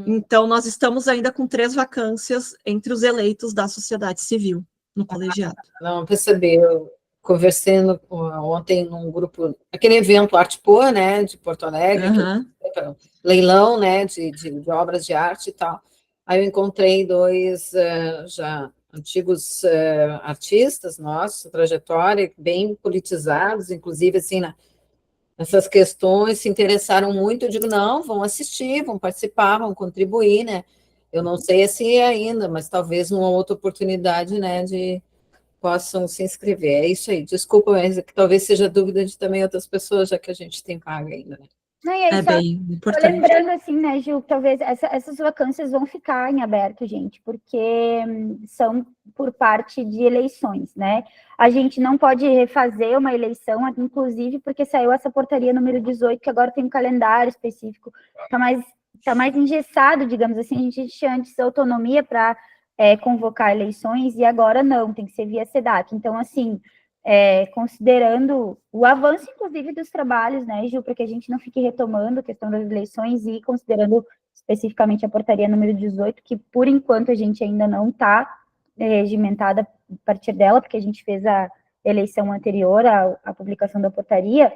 Speaker 2: Então, nós estamos ainda com 3 vacâncias entre os eleitos da sociedade civil no colegiado.
Speaker 15: Não percebeu. conversando ontem num grupo, aquele evento Artpô, né, de Porto Alegre, leilão, né, de obras de arte e tal. Aí eu encontrei dois já antigos artistas nossos, trajetória, bem politizados, inclusive, assim, nessas questões, se interessaram muito. Eu digo, não, vão assistir, vão participar, vão contribuir, né? Eu não sei assim ainda, mas talvez numa outra oportunidade, né, possam se inscrever. É isso aí. Desculpa, mas é que talvez seja dúvida de também outras pessoas, já que a gente tem vaga ainda, né?
Speaker 1: Não, e aí,
Speaker 2: bem importante.
Speaker 1: Lembrando assim, né, Gil, talvez essas vacâncias vão ficar em aberto, gente, porque são por parte de eleições, né? A gente não pode refazer uma eleição, inclusive porque saiu essa portaria número 18, que agora tem um calendário específico, tá mais engessado, digamos assim. A gente tinha antes autonomia para convocar eleições e agora não, tem que ser via SEDAC. Então, assim, considerando o avanço, inclusive, dos trabalhos, né, Gil, para que a gente não fique retomando a questão das eleições e considerando especificamente a portaria número 18, que por enquanto a gente ainda não está regimentada a partir dela, porque a gente fez a eleição anterior à publicação da portaria.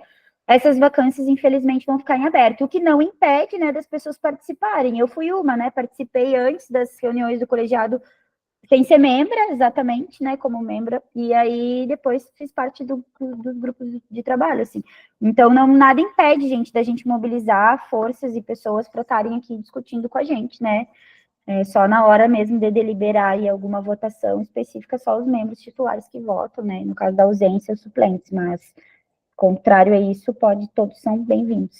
Speaker 1: Essas vacâncias, infelizmente, vão ficar em aberto, o que não impede, né, das pessoas participarem. Eu fui uma, né, participei antes das reuniões do colegiado sem ser membra, exatamente, né, como membra, e aí depois fiz parte dos grupos de trabalho, assim. Então, nada impede, gente, da gente mobilizar forças e pessoas para estarem aqui discutindo com a gente, né, só na hora mesmo de deliberar aí alguma votação específica, só os membros titulares que votam, né, no caso da ausência, os suplentes, mas, contrário a isso, todos são bem-vindos.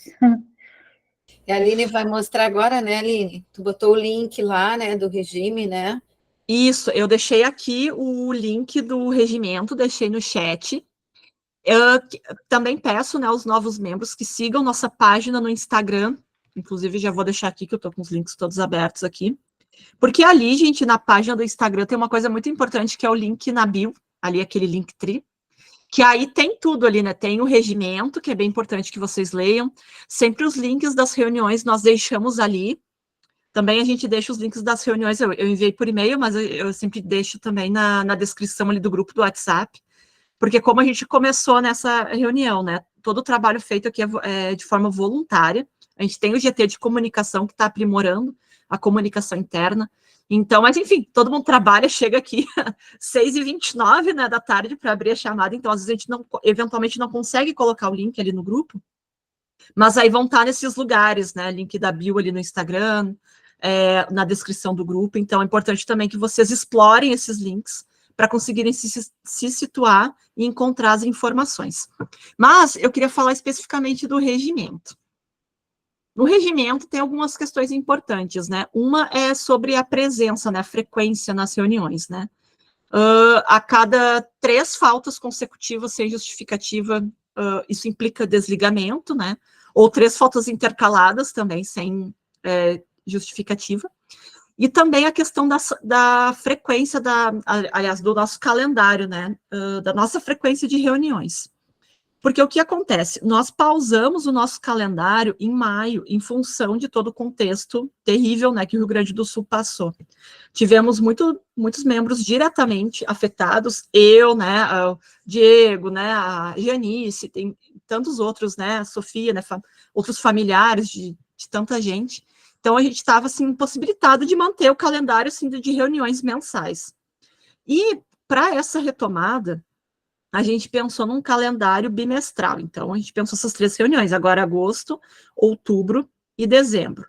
Speaker 15: E a Aline vai mostrar agora, né, Aline? Tu botou o link lá, né, do regime, né?
Speaker 2: Isso, eu deixei aqui o link do regimento, deixei no chat. Eu também peço, né, aos novos membros que sigam nossa página no Instagram, inclusive já vou deixar aqui, que eu tô com os links todos abertos aqui, porque ali, gente, na página do Instagram tem uma coisa muito importante, que é o link na bio, ali aquele Linktree, que aí tem tudo ali, né, tem o regimento, que é bem importante que vocês leiam, sempre os links das reuniões nós deixamos ali. Também a gente deixa os links das reuniões, eu enviei por e-mail, mas eu sempre deixo também na descrição ali do grupo do WhatsApp, porque como a gente começou nessa reunião, né, todo o trabalho feito aqui é de forma voluntária, a gente tem o GT de comunicação que está aprimorando a comunicação interna, então, mas enfim, todo mundo trabalha, chega aqui 6h29, né, da tarde para abrir a chamada, então às vezes a gente eventualmente não consegue colocar o link ali no grupo, mas aí vão estar nesses lugares, né, link da bio ali no Instagram, na descrição do grupo, então é importante também que vocês explorem esses links para conseguirem se situar e encontrar as informações. Mas eu queria falar especificamente do regimento. No regimento tem algumas questões importantes, né? Uma é sobre a presença, né, a frequência nas reuniões, né? A cada 3 faltas consecutivas sem justificativa, isso implica desligamento, né? Ou 3 faltas intercaladas também sem justificativa, e também a questão da frequência, aliás, do nosso calendário, né, da nossa frequência de reuniões. Porque o que acontece? Nós pausamos o nosso calendário em maio, em função de todo o contexto terrível, né, que o Rio Grande do Sul passou. Tivemos muitos membros diretamente afetados, eu, né, o Diego, né, a Janice, tem tantos outros, né, a Sofia, né, outros familiares de tanta gente. Então, a gente estava, assim, impossibilitado de manter o calendário, assim, de reuniões mensais. E, para essa retomada, a gente pensou num calendário bimestral. Então, a gente pensou essas 3 reuniões, agora agosto, outubro e dezembro,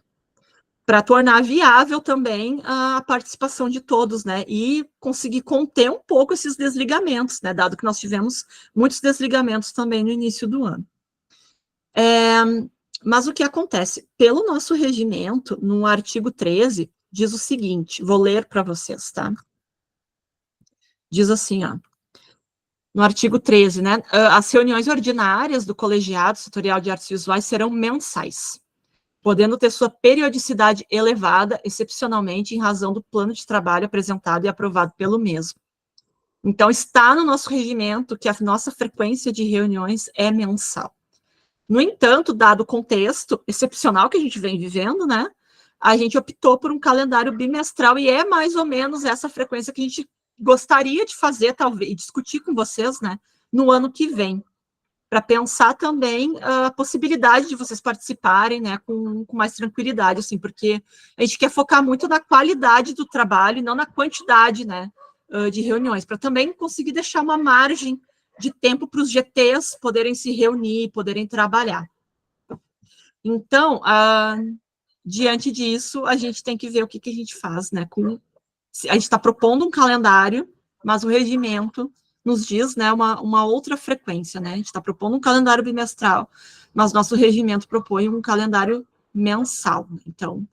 Speaker 2: para tornar viável também a participação de todos, né, e conseguir conter um pouco esses desligamentos, né, dado que nós tivemos muitos desligamentos também no início do ano. Mas o que acontece? Pelo nosso regimento, no artigo 13, diz o seguinte, vou ler para vocês, tá? Diz assim, ó, no artigo 13, né, as reuniões ordinárias do colegiado setorial de artes visuais serão mensais, podendo ter sua periodicidade elevada, excepcionalmente em razão do plano de trabalho apresentado e aprovado pelo mesmo. Então, está no nosso regimento que a nossa frequência de reuniões é mensal. No entanto, dado o contexto excepcional que a gente vem vivendo, né, a gente optou por um calendário bimestral e é mais ou menos essa frequência que a gente gostaria de fazer, talvez, e discutir com vocês, né, no ano que vem, para pensar também a possibilidade de vocês participarem, né, com mais tranquilidade, assim, porque a gente quer focar muito na qualidade do trabalho e não na quantidade, né, de reuniões, para também conseguir deixar uma margem de tempo para os GTs poderem se reunir, poderem trabalhar. Então, diante disso, a gente tem que ver o que a gente faz, né, a gente está propondo um calendário, mas o regimento nos diz, né, uma outra frequência, né, a gente está propondo um calendário bimestral, mas nosso regimento propõe um calendário mensal. Então,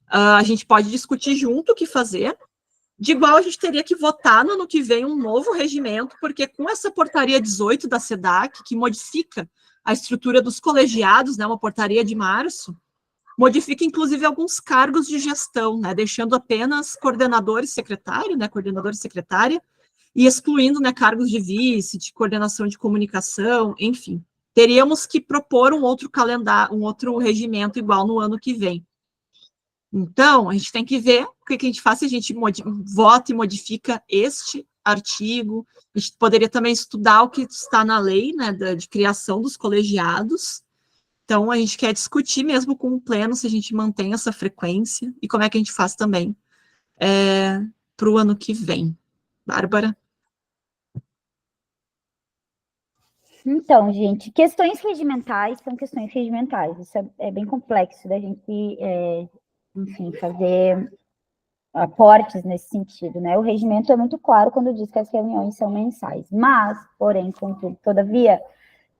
Speaker 2: a gente pode discutir junto o que fazer, de igual a gente teria que votar no ano que vem um novo regimento, porque com essa portaria 18 da SEDAC, que modifica a estrutura dos colegiados, né, uma portaria de março, modifica, inclusive, alguns cargos de gestão, né, deixando apenas coordenador e secretário, né, coordenador e secretária, e excluindo, né, cargos de vice, de coordenação de comunicação, enfim. Teríamos que propor um outro calendário, um outro regimento igual no ano que vem. Então, a gente tem que ver o que a gente faz se a gente vota e modifica este artigo. A gente poderia também estudar o que está na lei, né, de criação dos colegiados. Então, a gente quer discutir mesmo com o pleno se a gente mantém essa frequência e como é que a gente faz também para o ano que vem. Bárbara?
Speaker 1: Então, gente, questões regimentais são questões regimentais. Isso é bem complexo da gente, enfim, fazer aportes nesse sentido, né? O regimento é muito claro quando diz que as reuniões são mensais, mas, porém, contudo, todavia,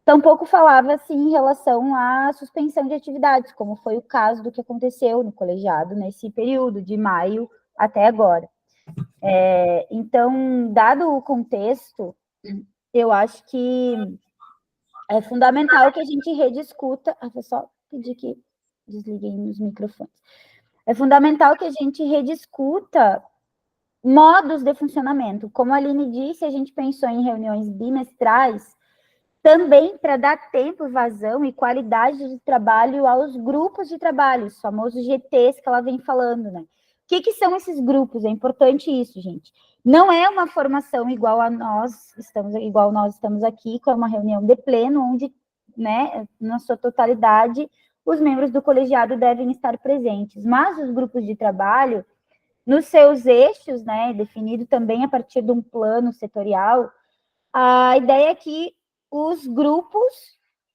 Speaker 1: tampouco falava-se em relação à suspensão de atividades, como foi o caso do que aconteceu no colegiado nesse período, de maio até agora. Então, dado o contexto, eu acho que é fundamental que a gente rediscuta... vou só pedir que desliguem os microfones. É fundamental que a gente rediscuta modos de funcionamento. Como a Aline disse, a gente pensou em reuniões bimestrais, também para dar tempo, vazão e qualidade de trabalho aos grupos de trabalho, os famosos GTs que ela vem falando, né? O que são esses grupos? É importante isso, gente. Não é uma formação igual nós estamos aqui, com uma reunião de pleno, onde, né, na sua totalidade, os membros do colegiado devem estar presentes. Mas os grupos de trabalho, nos seus eixos, né, definido também a partir de um plano setorial, a ideia é que os grupos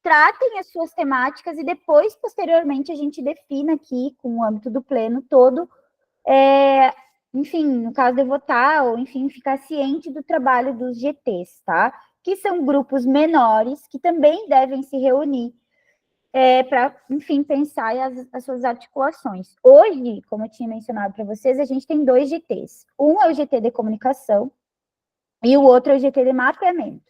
Speaker 1: tratem as suas temáticas e depois, posteriormente, a gente defina aqui, com o âmbito do pleno todo, enfim, no caso de votar, ou enfim, ficar ciente do trabalho dos GTs, tá? Que são grupos menores, que também devem se reunir para, enfim, pensar as suas articulações. Hoje, como eu tinha mencionado para vocês, a gente tem 2 GTs. Um é o GT de comunicação e o outro é o GT de mapeamento.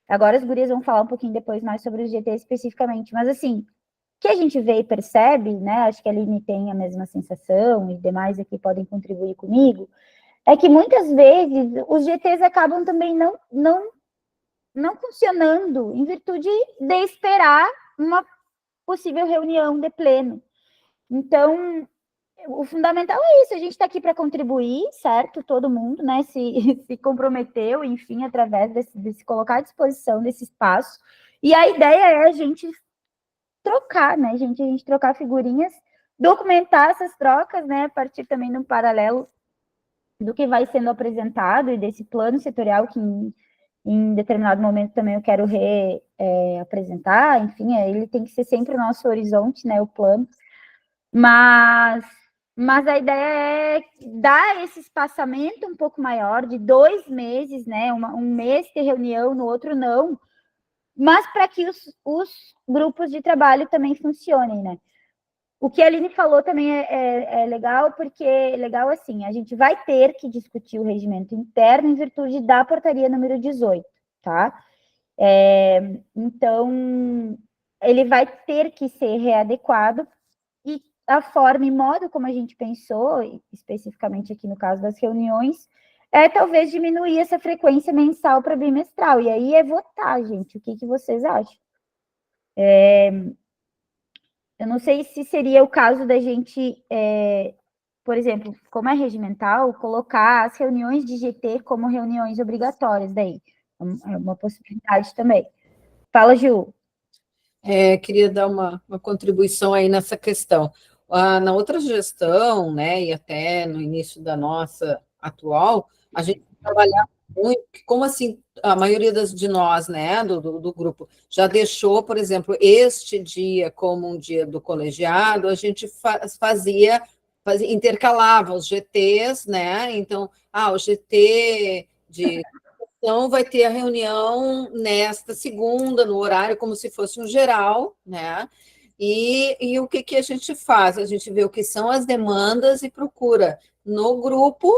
Speaker 1: Agora as gurias vão falar um pouquinho depois mais sobre o GT especificamente, mas assim, o que a gente vê e percebe, né, acho que a Aline tem a mesma sensação e demais aqui podem contribuir comigo, é que muitas vezes os GTs acabam também não funcionando em virtude de esperar uma possível reunião de pleno. Então, o fundamental é isso, a gente está aqui para contribuir, certo? Todo mundo, né, se comprometeu, enfim, através de se colocar à disposição desse espaço. E a ideia é a gente trocar, né, gente? A gente trocar figurinhas, documentar essas trocas, né, a partir também no paralelo do que vai sendo apresentado e desse plano setorial que em determinado momento também eu quero apresentar, enfim, ele tem que ser sempre o nosso horizonte, né, o plano, mas a ideia é dar esse espaçamento um pouco maior, de 2 meses, né, um mês ter reunião, no outro não, mas para que os grupos de trabalho também funcionem, né. O que a Aline falou também é legal, porque legal assim, a gente vai ter que discutir o regimento interno em virtude da portaria número 18, tá? Então, ele vai ter que ser readequado e a forma e modo como a gente pensou, especificamente aqui no caso das reuniões, é talvez diminuir essa frequência mensal para bimestral. E aí é votar, gente. O que vocês acham? Eu não sei se seria o caso da gente, por exemplo, como é regimental, colocar as reuniões de GT como reuniões obrigatórias daí. É uma possibilidade também. Fala, Ju.
Speaker 15: Queria dar uma contribuição aí nessa questão. Na outra gestão, né, e até no início da nossa atual, a gente trabalhava muito, como assim, a maioria de nós, né, do grupo, já deixou, por exemplo, este dia como um dia do colegiado, a gente intercalava os GTs, né, então, o GT de então, vai ter a reunião nesta segunda, no horário, como se fosse um geral, né? E o que a gente faz? A gente vê o que são as demandas e procura no grupo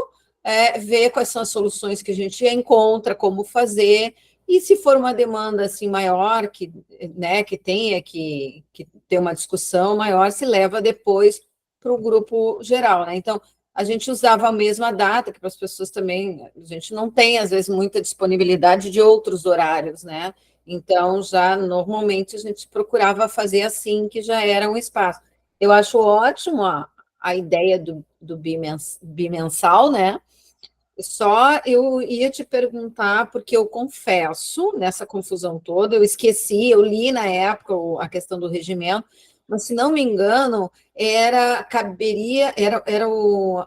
Speaker 15: ver quais são as soluções que a gente encontra, como fazer, e se for uma demanda assim maior, né, que tenha que ter uma discussão maior, se leva depois para o grupo geral, né? Então, a gente usava a mesma data, que para as pessoas também, a gente não tem, às vezes, muita disponibilidade de outros horários, né? Então, já normalmente a gente procurava fazer assim, que já era um espaço. Eu acho ótimo a ideia do bimensal, né? Só eu ia te perguntar, porque eu confesso, nessa confusão toda, eu esqueci, eu li na época a questão do regimento, mas se não me engano, era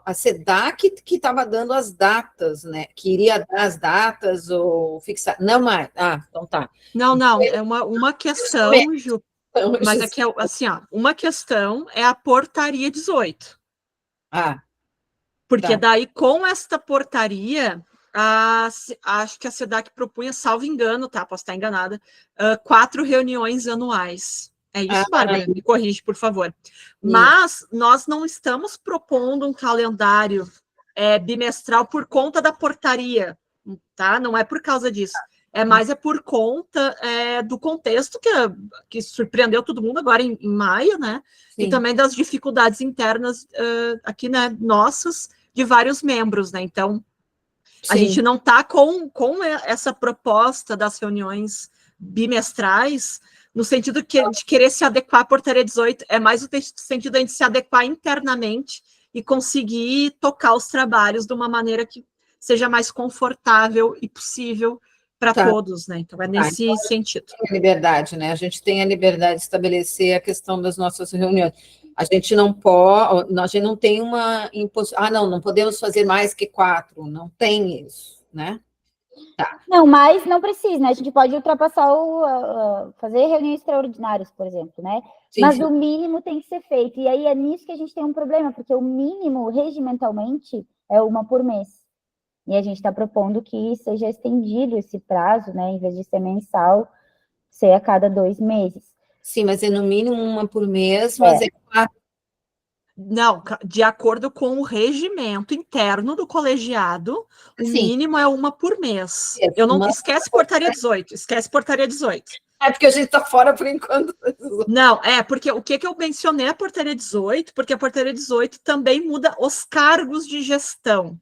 Speaker 15: a SEDAC que estava dando as datas, né? Que iria dar as datas ou fixar. Não mais. Então tá.
Speaker 2: Não, é uma questão, Ju, mas é que assim, uma questão é a portaria 18. Porque daí, com esta portaria, acho que a SEDAC propunha, salvo engano, tá? Posso estar enganada, 4 reuniões anuais. É isso, Bárbara? Me corrige, por favor. Mas nós não estamos propondo um calendário bimestral por conta da portaria, tá? Não é por causa disso. É por conta do contexto que surpreendeu todo mundo agora em maio, né? Sim. E também das dificuldades internas aqui, né, nossas, de vários membros, né? Então, a gente não está com essa proposta das reuniões bimestrais, no sentido de querer se adequar à portaria 18, é mais o sentido de a gente se adequar internamente e conseguir tocar os trabalhos de uma maneira que seja mais confortável e possível para todos, né? Então, é nesse sentido.
Speaker 15: A liberdade, né? A gente tem a liberdade de estabelecer a questão das nossas reuniões. A gente não pode, a gente não tem uma imposição. Não podemos fazer mais que 4, não tem isso, né? Tá.
Speaker 1: Não, mas não precisa, né? A gente pode ultrapassar fazer reuniões extraordinárias, por exemplo, né? Mas o mínimo tem que ser feito. E aí é nisso que a gente tem um problema, porque o mínimo, regimentalmente, é uma por mês. E a gente está propondo que seja estendido esse prazo, né? Em vez de ser mensal, ser a cada 2 meses.
Speaker 15: Sim, mas é no mínimo uma por mês, mas é 4.
Speaker 2: Não, de acordo com o regimento interno do colegiado, o mínimo é uma por mês. Eu não esquece portaria 18, esquece portaria 18.
Speaker 15: Porque a gente está fora por enquanto.
Speaker 2: Não, porque o que eu mencionei a portaria 18, porque a portaria 18 também muda os cargos de gestão.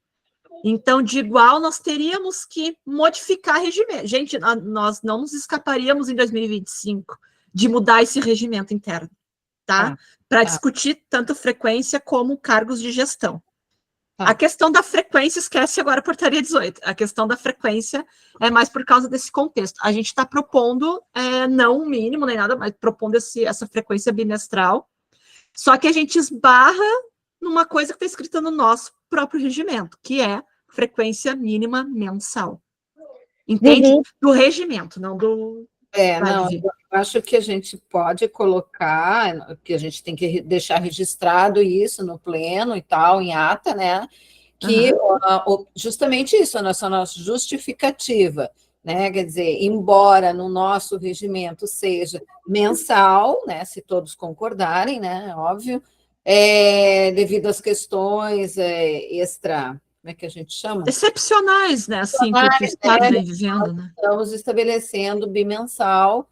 Speaker 2: Então, de igual, nós teríamos que modificar regimento. Gente, nós não nos escaparíamos em 2025 de mudar esse regimento interno, tá? Para discutir tanto frequência como cargos de gestão. A questão da frequência, esquece agora a portaria 18. A questão da frequência é mais por causa desse contexto. A gente está propondo, não um mínimo nem nada, mas propondo essa frequência bimestral, só que a gente esbarra numa coisa que está escrita no nosso próprio regimento, que é frequência mínima mensal. Entende? Do regimento, não do...
Speaker 15: Eu acho que a gente pode colocar, que a gente tem que deixar registrado isso no pleno e tal, em ata, né? Que justamente isso, a nossa justificativa, né? Quer dizer, embora no nosso regimento seja mensal, né? Se todos concordarem, né? Óbvio, devido às questões como é que a gente chama?
Speaker 2: Excepcionais, né? Assim, que o Estado vem vivendo, né?
Speaker 15: Estamos estabelecendo bimensal,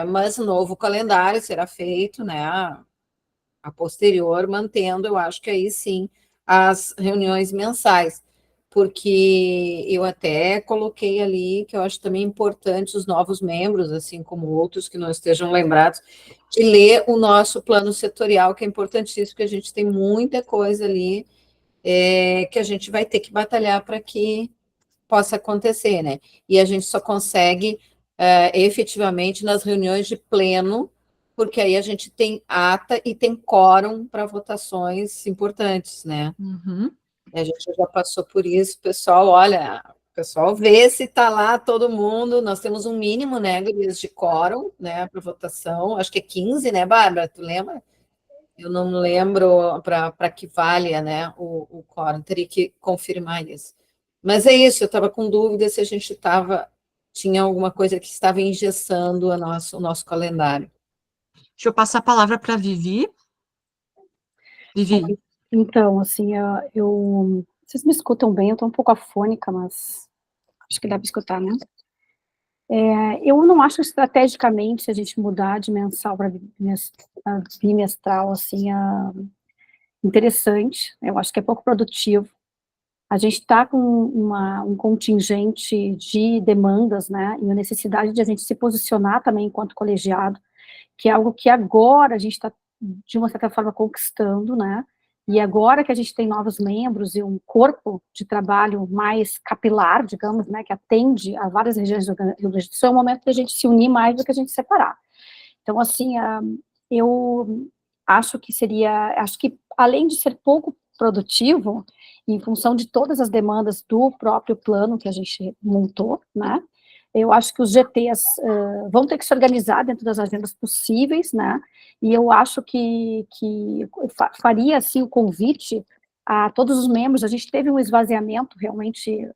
Speaker 15: mas o novo calendário será feito, né? A posterior, mantendo, eu acho que aí sim, as reuniões mensais, porque eu até coloquei ali, que eu acho também importante os novos membros, assim como outros que não estejam lembrados, de ler o nosso plano setorial, que é importantíssimo, porque a gente tem muita coisa ali, que a gente vai ter que batalhar para que possa acontecer, né? E a gente só consegue efetivamente nas reuniões de pleno, porque aí a gente tem ata e tem quórum para votações importantes, né?
Speaker 2: Uhum.
Speaker 15: A gente já passou por isso, pessoal, olha, o pessoal vê se está lá todo mundo, nós temos um mínimo, né, Gurias, de quórum, né, para votação, acho que é 15, né, Bárbara, tu lembra? Eu não lembro para que valha, né, o quórum, teria que confirmar isso. Mas é isso, eu estava com dúvida se a gente tinha alguma coisa que estava engessando o nosso calendário.
Speaker 2: Deixa eu passar a palavra para a Vivi. Vivi.
Speaker 12: Então, assim, vocês me escutam bem, eu estou um pouco afônica, mas acho que dá para escutar, né? Eu não acho estrategicamente se a gente mudar de mensal para bimestral, assim, interessante. Eu acho que é pouco produtivo. A gente está com um contingente de demandas, né, e a necessidade de a gente se posicionar também enquanto colegiado, que é algo que agora a gente está, de uma certa forma, conquistando, né, e agora que a gente tem novos membros e um corpo de trabalho mais capilar, digamos, né, que atende a várias regiões do Rio Grande do Sul, é o momento de a gente se unir mais do que a gente separar. Então, assim, eu acho que além de ser pouco produtivo, em função de todas as demandas do próprio plano que a gente montou, né, eu acho que os GTs vão ter que se organizar dentro das agendas possíveis, né, e eu acho que faria, assim, o convite a todos os membros. A gente teve um esvaziamento realmente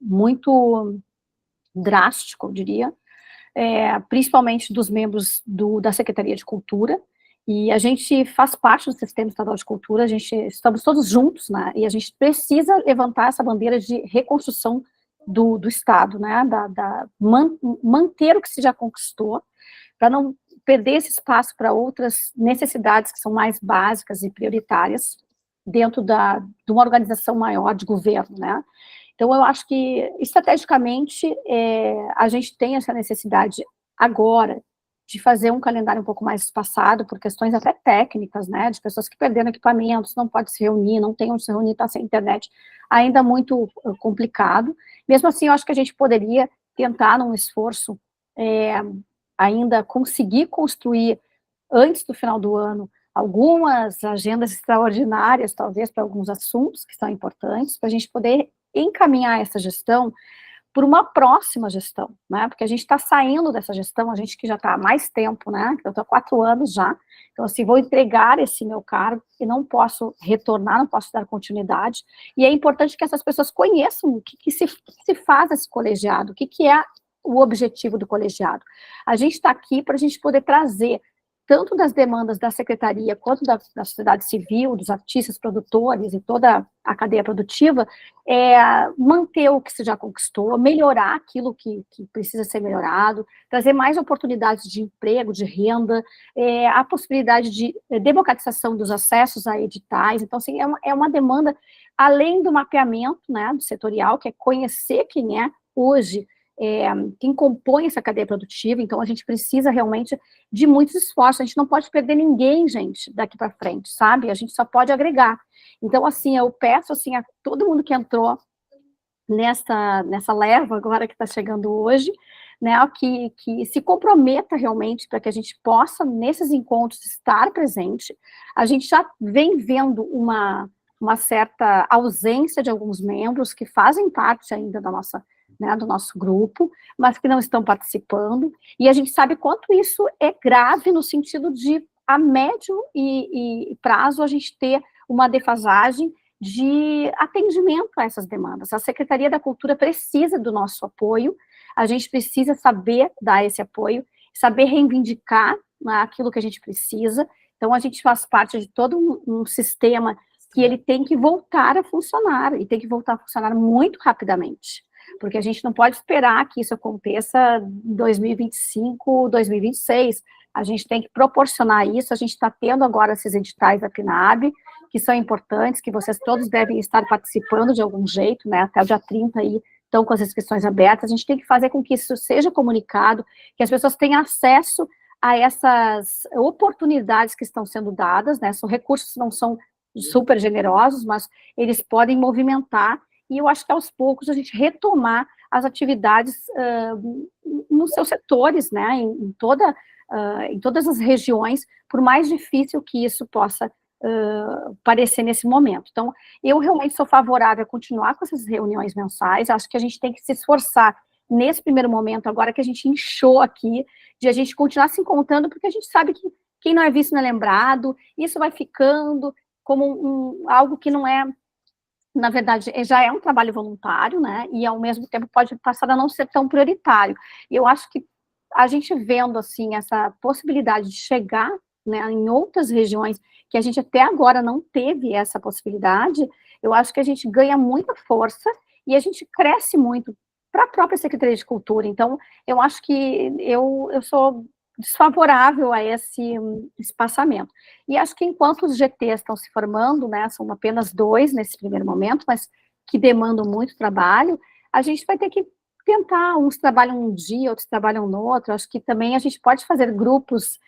Speaker 12: muito drástico, eu diria, principalmente dos membros da Secretaria de Cultura, e a gente faz parte do Sistema Estadual de Cultura, estamos todos juntos, né, e a gente precisa levantar essa bandeira de reconstrução do Estado, né, manter o que se já conquistou, para não perder esse espaço para outras necessidades que são mais básicas e prioritárias dentro de uma organização maior de governo, né. Então, eu acho que, estrategicamente, a gente tem essa necessidade agora de fazer um calendário um pouco mais espaçado, por questões até técnicas, né, de pessoas que perderam equipamentos, não pode se reunir, não tem onde se reunir, está sem internet, ainda muito complicado. Mesmo assim, eu acho que a gente poderia tentar, num esforço, ainda conseguir construir, antes do final do ano, algumas agendas extraordinárias, talvez, para alguns assuntos que são importantes, para a gente poder encaminhar essa gestão por uma próxima gestão, né, porque a gente está saindo dessa gestão, a gente que já está há mais tempo, né, eu estou há 4 anos já, então, assim, vou entregar esse meu cargo e não posso retornar, não posso dar continuidade, e é importante que essas pessoas conheçam o que se faz esse colegiado, o que é o objetivo do colegiado. A gente está aqui para a gente poder trazer tanto das demandas da secretaria, quanto da sociedade civil, dos artistas, produtores e toda a cadeia produtiva, manter o que se já conquistou, melhorar aquilo que precisa ser melhorado, trazer mais oportunidades de emprego, de renda, a possibilidade de democratização dos acessos a editais. Então, assim, é uma demanda, além do mapeamento, né, do setorial, que é conhecer quem é hoje quem compõe essa cadeia produtiva. Então a gente precisa realmente de muitos esforços, a gente não pode perder ninguém, gente, daqui para frente, sabe? A gente só pode agregar. Então, assim, eu peço, assim, a todo mundo que entrou nessa leva agora que está chegando hoje, né, que se comprometa realmente para que a gente possa, nesses encontros, estar presente. A gente já vem vendo uma certa ausência de alguns membros que fazem parte ainda da nossa, né, do nosso grupo, mas que não estão participando, e a gente sabe quanto isso é grave no sentido de, a médio e prazo, a gente ter uma defasagem de atendimento a essas demandas. A Secretaria da Cultura precisa do nosso apoio, a gente precisa saber dar esse apoio, saber reivindicar, né, aquilo que a gente precisa. Então, a gente faz parte de todo um sistema que ele tem que voltar a funcionar, e tem que voltar a funcionar muito rapidamente, porque a gente não pode esperar que isso aconteça em 2025, 2026, a gente tem que proporcionar isso. A gente está tendo agora esses editais da PNAB, que são importantes, que vocês todos devem estar participando de algum jeito, né, até o dia 30 aí, estão com as inscrições abertas. A gente tem que fazer com que isso seja comunicado, que as pessoas tenham acesso a essas oportunidades que estão sendo dadas, né, são recursos que não são super generosos, mas eles podem movimentar e eu acho que aos poucos a gente retomar as atividades nos seus setores, né, em todas as regiões, por mais difícil que isso possa parecer nesse momento. Então, eu realmente sou favorável a continuar com essas reuniões mensais, acho que a gente tem que se esforçar nesse primeiro momento, agora que a gente inchou aqui, de a gente continuar se encontrando, porque a gente sabe que quem não é visto não é lembrado, isso vai ficando como algo que não é, na verdade, já é um trabalho voluntário, né, e ao mesmo tempo pode passar a não ser tão prioritário. E eu acho que a gente vendo, assim, essa possibilidade de chegar, né, em outras regiões, que a gente até agora não teve essa possibilidade, eu acho que a gente ganha muita força e a gente cresce muito para a própria Secretaria de Cultura. Então, eu acho que eu sou desfavorável a esse espaçamento. E acho que enquanto os GTs estão se formando, né, são apenas 2 nesse primeiro momento, mas que demandam muito trabalho, a gente vai ter que tentar, uns trabalham um dia, outros trabalham no outro, acho que também a gente pode fazer grupos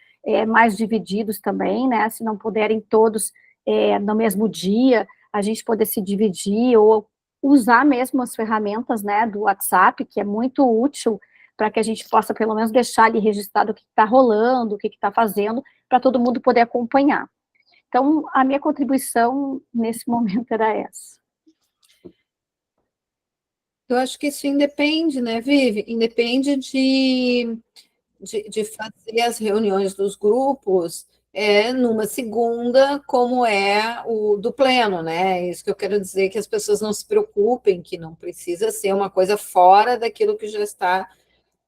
Speaker 12: mais divididos também, né, se não puderem todos no mesmo dia, a gente poder se dividir, ou usar mesmo as ferramentas, né, do WhatsApp, que é muito útil para que a gente possa, pelo menos, deixar ali registrado o que está rolando, o que está fazendo, para todo mundo poder acompanhar. Então, a minha contribuição nesse momento era essa.
Speaker 15: Eu acho que isso independe, né, Vivi? Independe de fazer as reuniões dos grupos numa segunda, como é o do pleno, né? Isso que eu quero dizer, que as pessoas não se preocupem, que não precisa ser uma coisa fora daquilo que já está,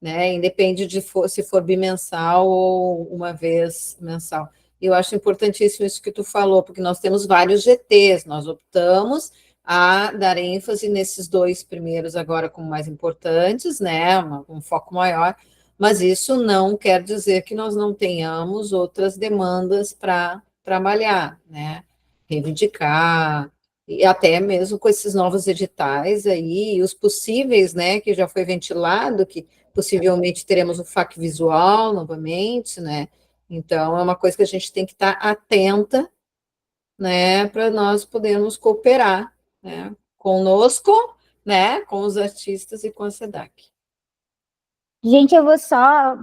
Speaker 15: né? Independe de se for bimensal ou uma vez mensal. Eu acho importantíssimo isso que tu falou, porque nós temos vários GTs, nós optamos a dar ênfase nesses 2 primeiros agora como mais importantes, né? Um foco maior, mas isso não quer dizer que nós não tenhamos outras demandas para trabalhar, né? Reivindicar, e até mesmo com esses novos editais aí, os possíveis, né, que já foi ventilado, que possivelmente teremos o FAQ visual novamente, né? Então, é uma coisa que a gente tem que estar atenta, né, para nós podermos cooperar, né, conosco, né, com os artistas e com a SEDAC.
Speaker 1: Gente, eu vou só,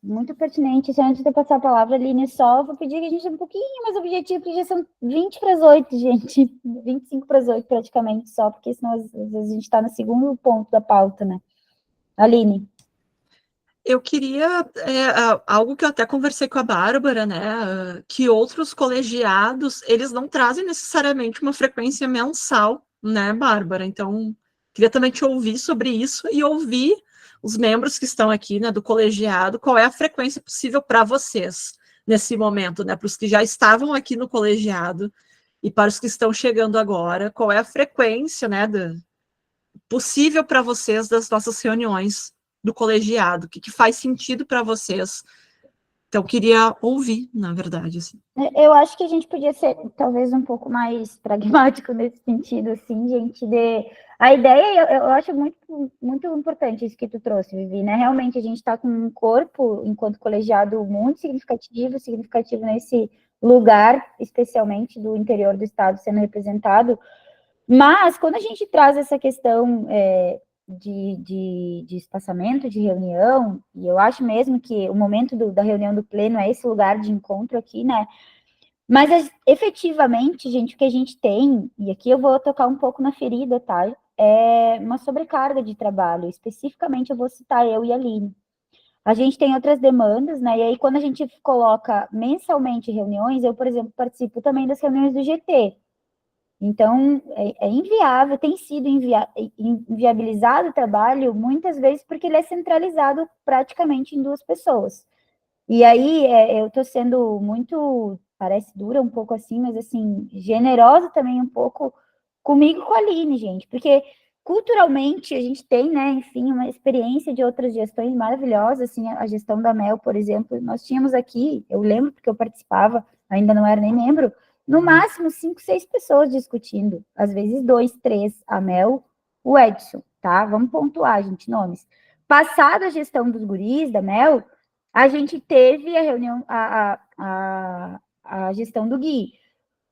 Speaker 1: muito pertinente, antes de eu passar a palavra, Aline, só vou pedir que a gente seja um pouquinho mais objetivo, porque já são 20 para as 8, gente, 25 para as 8 praticamente só, porque senão às vezes a gente está no segundo ponto da pauta, né? Aline.
Speaker 2: Eu queria, algo que eu até conversei com a Bárbara, né, que outros colegiados, eles não trazem necessariamente uma frequência mensal, né, Bárbara? Então, queria também te ouvir sobre isso e ouvir os membros que estão aqui, né, do colegiado, qual é a frequência possível para vocês nesse momento, né, para os que já estavam aqui no colegiado e para os que estão chegando agora, qual é a frequência, né, possível para vocês das nossas reuniões do colegiado, o que faz sentido para vocês. Então, queria ouvir, na verdade, assim.
Speaker 1: Eu acho que a gente podia ser, talvez, um pouco mais pragmático nesse sentido, assim, gente, a ideia, eu acho muito, muito importante isso que tu trouxe, Vivi, né? Realmente, a gente está com um corpo, enquanto colegiado, muito significativo nesse lugar, especialmente do interior do estado, sendo representado, mas, quando a gente traz essa questão de espaçamento, de reunião, e eu acho mesmo que o momento da reunião do pleno é esse lugar de encontro aqui, né? Mas, efetivamente, gente, o que a gente tem, e aqui eu vou tocar um pouco na ferida, tá? É uma sobrecarga de trabalho, especificamente eu vou citar eu e a Aline. A gente tem outras demandas, né? E aí, quando a gente coloca mensalmente reuniões, eu, por exemplo, participo também das reuniões do GT. Então, é inviável, tem sido inviabilizado o trabalho, muitas vezes, porque ele é centralizado praticamente em 2 pessoas. E aí, eu estou sendo muito, parece dura um pouco assim, mas assim, generosa também um pouco comigo e com a Aline, gente, porque culturalmente a gente tem, né, enfim, uma experiência de outras gestões maravilhosas, assim, a gestão da Mel, por exemplo, nós tínhamos aqui, eu lembro porque eu participava, ainda não era nem membro, no máximo 5, 6 pessoas discutindo, às vezes 2, 3, a Mel, o Edson, tá? Vamos pontuar, gente, nomes. Passada a gestão dos guris, da Mel, a gente teve a reunião, a gestão do Gui.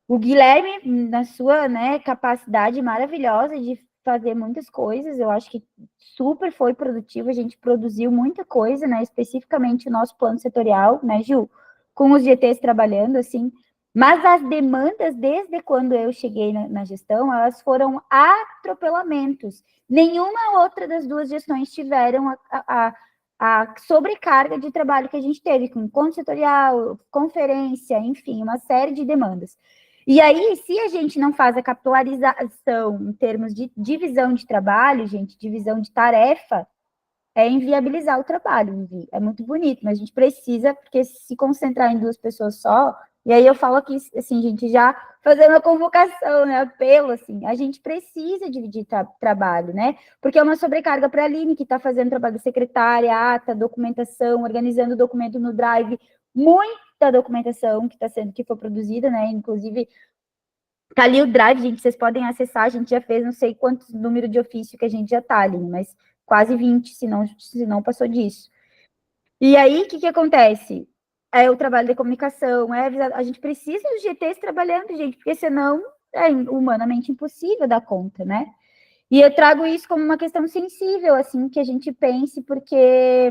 Speaker 1: O Guilherme, na sua, né, capacidade maravilhosa de fazer muitas coisas, eu acho que super foi produtivo, a gente produziu muita coisa, né, especificamente o nosso plano setorial, né, Gil, com os GTs trabalhando, assim, mas as demandas, desde quando eu cheguei na gestão, elas foram atropelamentos. Nenhuma outra das duas gestões tiveram a sobrecarga de trabalho que a gente teve, com encontro setorial, conferência, enfim, uma série de demandas. E aí, se a gente não faz a capilarização em termos de divisão de trabalho, gente, divisão de tarefa, é inviabilizar o trabalho, Vivi. É muito bonito, mas a gente precisa, porque se concentrar em duas pessoas só, e aí eu falo aqui, assim, gente, já fazendo a convocação, né, apelo, assim, a gente precisa dividir trabalho, né, porque é uma sobrecarga para a Aline, que está fazendo trabalho de secretária, ata, documentação, organizando o documento no Drive, muita documentação que foi produzida, né, inclusive tá ali o Drive, gente, vocês podem acessar, a gente já fez não sei quantos número de ofício que a gente já tá ali, mas quase 20, se não passou disso. E aí, o que acontece? É o trabalho de comunicação, a gente precisa dos GTs trabalhando, gente, porque senão é humanamente impossível dar conta, né? E eu trago isso como uma questão sensível, assim, que a gente pense, porque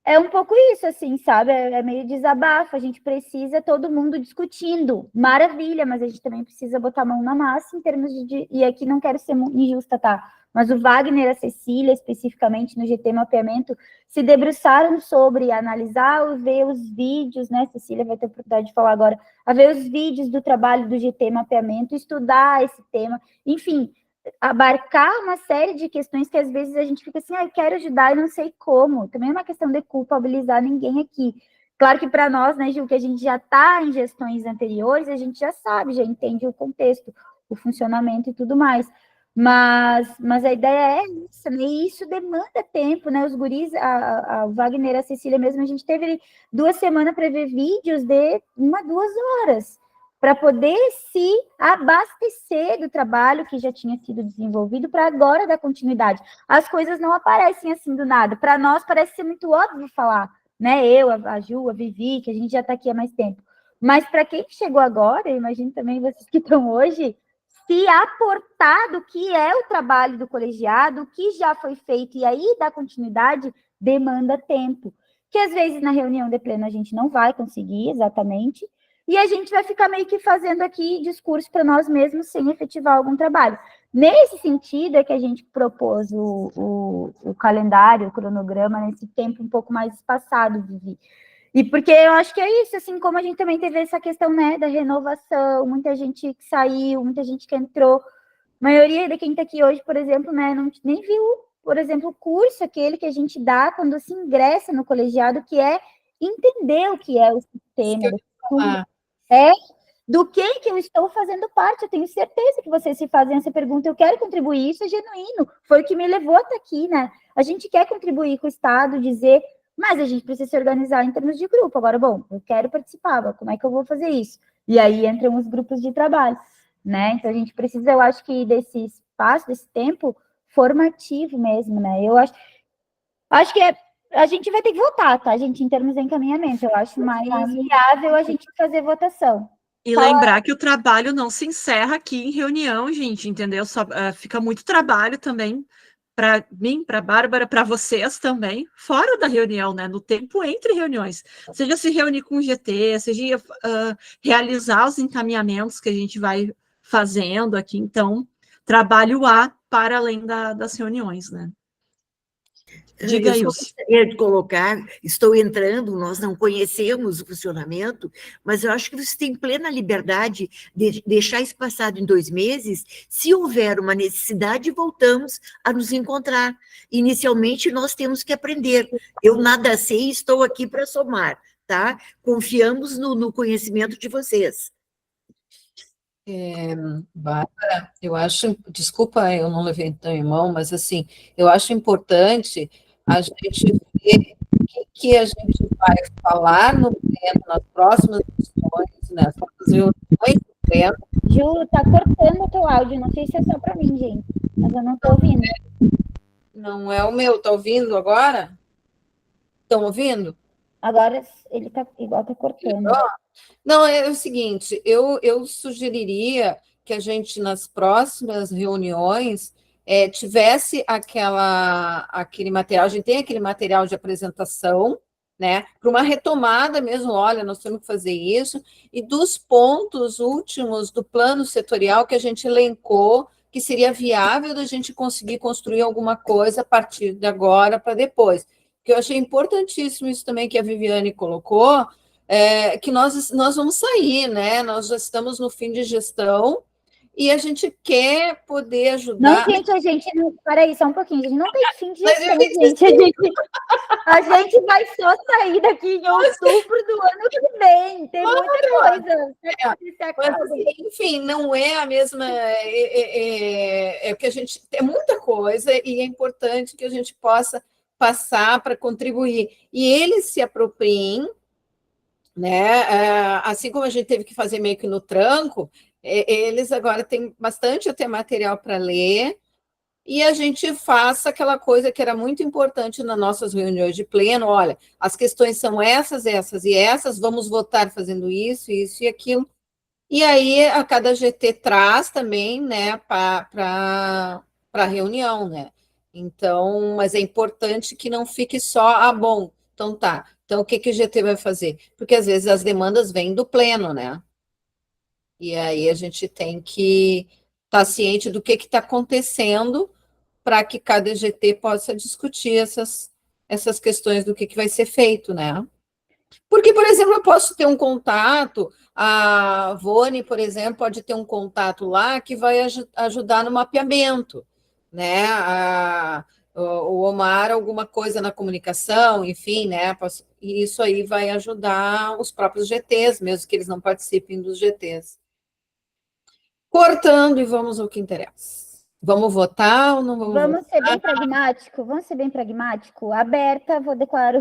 Speaker 1: é um pouco isso, assim, sabe? É meio desabafo, a gente precisa todo mundo discutindo. Maravilha, mas a gente também precisa botar a mão na massa em termos de... E aqui não quero ser injusta, tá? Mas o Wagner e a Cecília, especificamente no GT Mapeamento, se debruçaram sobre analisar, ver os vídeos, né? Cecília vai ter a oportunidade de falar agora, a ver os vídeos do trabalho do GT Mapeamento, estudar esse tema, enfim, abarcar uma série de questões que às vezes a gente fica assim, eu quero ajudar e não sei como. Também é uma questão de culpabilizar ninguém aqui. Claro que para nós, né, Gil, que a gente já está em gestões anteriores, a gente já sabe, já entende o contexto, o funcionamento e tudo mais. Mas a ideia é isso, né? E isso demanda tempo, né? Os guris, a Wagner e a Cecília mesmo, a gente teve 2 semanas para ver vídeos de 1, 2 horas, para poder se abastecer do trabalho que já tinha sido desenvolvido para agora dar continuidade. As coisas não aparecem assim do nada. Para nós parece ser muito óbvio falar, né? Eu, a Ju, a Vivi, que a gente já está aqui há mais tempo. Mas para quem chegou agora, eu imagino também vocês que estão hoje, se aportar do que é o trabalho do colegiado, o que já foi feito, e aí dar continuidade, demanda tempo. Que às vezes na reunião de pleno a gente não vai conseguir exatamente, e a gente vai ficar meio que fazendo aqui discurso para nós mesmos sem efetivar algum trabalho. Nesse sentido é que a gente propôs o calendário, o cronograma, nesse tempo um pouco mais espaçado, Vivi. E porque eu acho que é isso, assim, como a gente também teve essa questão, né, da renovação, muita gente que saiu, muita gente que entrou, a maioria de quem está aqui hoje, por exemplo, né, nem viu, por exemplo, o curso aquele que a gente dá quando se ingressa no colegiado, que é entender o que é o sistema, do que eu estou fazendo parte. Eu tenho certeza que vocês se fazem essa pergunta, eu quero contribuir, isso é genuíno, foi o que me levou até aqui, né? A gente quer contribuir com o Estado, dizer, mas a gente precisa se organizar em termos de grupo. Agora, bom, eu quero participar, como é que eu vou fazer isso? E aí entram os grupos de trabalho, né? Então a gente precisa, eu acho que desse espaço, desse tempo formativo mesmo, né? Eu acho que a gente vai ter que votar, tá, gente, em termos de encaminhamento. Eu acho mais viável a gente fazer votação.
Speaker 2: E lembrar que o trabalho não se encerra aqui em reunião, gente, entendeu? Só, fica muito trabalho também para mim, para a Bárbara, para vocês também, fora da reunião, né? No tempo entre reuniões. Seja se reunir com o GT, seja realizar os encaminhamentos que a gente vai fazendo aqui. Então, trabalho há para além das reuniões, né? Diga,
Speaker 3: eu gostaria de colocar, estou entrando, nós não conhecemos o funcionamento, mas eu acho que você tem plena liberdade de deixar isso passado em 2 meses, se houver uma necessidade, voltamos a nos encontrar. Inicialmente, nós temos que aprender. Eu nada sei, estou aqui para somar, tá? Confiamos no conhecimento de vocês.
Speaker 15: Bárbara, eu acho, desculpa, eu não levei tão em mão, mas assim, eu acho importante a gente ver o que a gente vai falar no pleno, nas próximas sessões, né? Reuniões do pleno.
Speaker 1: Ju, tá cortando o teu áudio, não sei se é só para mim, gente, mas eu não tô ouvindo.
Speaker 15: Não é o meu, tá ouvindo agora? Estão ouvindo?
Speaker 1: Agora ele tá igual, tá cortando.
Speaker 15: Não, é o seguinte, eu sugeriria que a gente, nas próximas reuniões, tivesse aquele material, a gente tem aquele material de apresentação, né, para uma retomada mesmo, olha, nós temos que fazer isso, e dos pontos últimos do plano setorial que a gente elencou, que seria viável da gente conseguir construir alguma coisa a partir de agora para depois. Porque eu achei importantíssimo isso também que a Viviane colocou, que nós vamos sair, né? Nós já estamos no fim de gestão e a gente quer poder ajudar.
Speaker 1: Não, gente, a gente não. Peraí, só um pouquinho, a gente não tem fim de gestão, gente. A gente vai só sair daqui em outubro do ano que vem. Tem muita coisa.
Speaker 15: Mas, enfim, não é a mesma. Que a gente tem muita coisa e é importante que a gente possa passar para contribuir. E eles se apropriem, né? Assim como a gente teve que fazer meio que no tranco, eles agora têm bastante até material para ler, e a gente faça aquela coisa que era muito importante nas nossas reuniões de pleno, olha, as questões são essas, essas e essas, vamos votar fazendo isso, isso e aquilo, e aí a cada GT traz também, né, para a reunião, né? Então, mas é importante que não fique só, bom, então tá, então o que o GT vai fazer? Porque às vezes as demandas vêm do pleno, né? E aí a gente tem que estar ciente do que está acontecendo para que cada GT possa discutir essas questões do que vai ser feito, né? Porque, por exemplo, eu posso ter um contato, a Vone, por exemplo, pode ter um contato lá que vai ajudar no mapeamento, né? O Omar, alguma coisa na comunicação, enfim, né? E isso aí vai ajudar os próprios GTs, mesmo que eles não participem dos GTs. Cortando e vamos ao que interessa. Vamos votar ou não vamos votar?
Speaker 1: Vamos ser bem pragmático, vamos ser bem pragmático. Aberta, declaro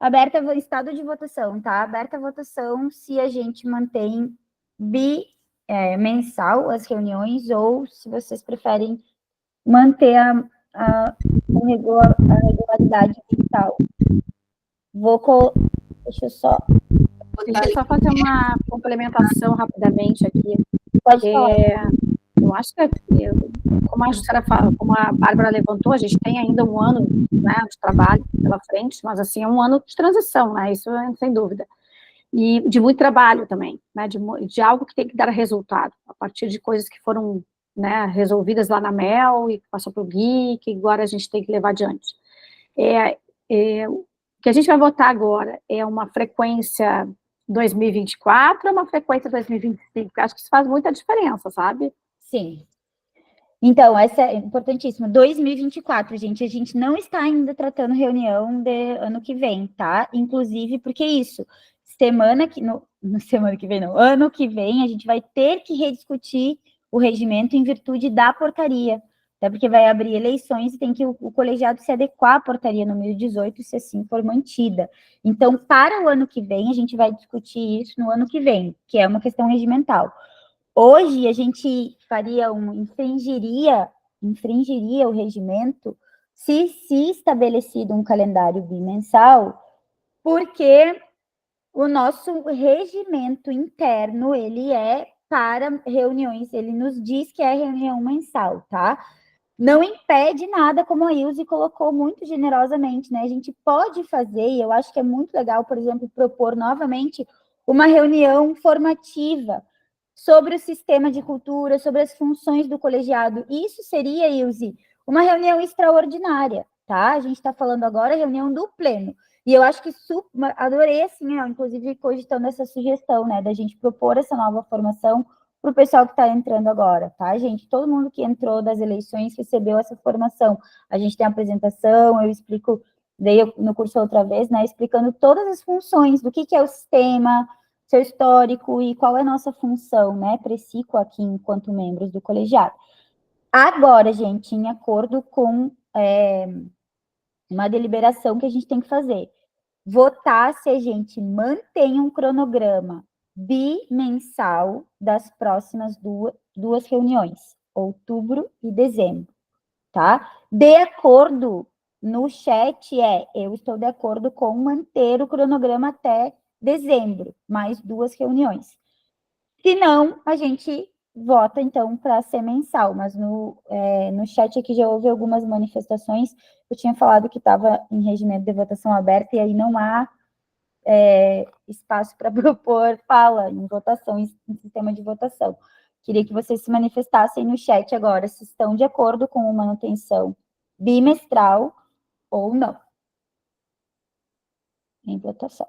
Speaker 1: aberta o estado de votação, tá? Aberta a votação se a gente mantém mensal as reuniões ou se vocês preferem manter a regularidade mensal. Deixa eu só
Speaker 12: fazer uma complementação rapidamente aqui.
Speaker 1: Pode falar.
Speaker 12: Eu acho que, como a Bárbara levantou, a gente tem ainda um ano, né, de trabalho pela frente, mas assim, é um ano de transição, né, isso é sem dúvida. E de muito trabalho também, né, de algo que tem que dar resultado, a partir de coisas que foram, né, resolvidas lá na MEL e que passou para o Gui, que agora a gente tem que levar adiante. O que a gente vai votar agora é uma frequência 2024 ou uma frequência 2025? Acho que isso faz muita diferença, sabe?
Speaker 1: Sim. Então, essa é importantíssima. 2024, gente, a gente não está ainda tratando reunião de ano que vem, tá? Inclusive, porque isso, ano que vem, a gente vai ter que rediscutir o regimento em virtude da portaria, até porque vai abrir eleições e tem que o colegiado se adequar à portaria número 18, se assim for mantida. Então, para o ano que vem, a gente vai discutir isso no ano que vem, que é uma questão regimental. Hoje, a gente infringiria o regimento se estabelecido um calendário bimensal, porque o nosso regimento interno, ele é para reuniões, ele nos diz que é reunião mensal, tá? Não impede nada, como a Ilse colocou muito generosamente, né? A gente pode fazer, e eu acho que é muito legal, por exemplo, propor novamente uma reunião formativa sobre o sistema de cultura, sobre as funções do colegiado. Isso seria, Ilse, uma reunião extraordinária, tá? A gente está falando agora reunião do pleno. E eu acho que adorei, assim, inclusive cogitando essa sugestão, né, da gente propor essa nova formação para o pessoal que está entrando agora, tá, gente? Todo mundo que entrou das eleições recebeu essa formação. A gente tem a apresentação, eu explico, dei no curso outra vez, né, explicando todas as funções, do que é o sistema, seu histórico e qual é a nossa função, né, precíquo aqui enquanto membros do colegiado. Agora, gente, em acordo com uma deliberação que a gente tem que fazer, votar se a gente mantém um cronograma bimensal das próximas duas reuniões, outubro e dezembro, tá? De acordo, no chat eu estou de acordo com manter o cronograma até dezembro, mais 2 reuniões. Se não, a gente vota, então, para ser mensal, mas no chat aqui já houve algumas manifestações. Eu tinha falado que estava em regimento de votação aberta, e aí não há espaço para propor fala em votação, em sistema de votação. Queria que vocês se manifestassem no chat agora, se estão de acordo com a manutenção bimestral ou não, em votação.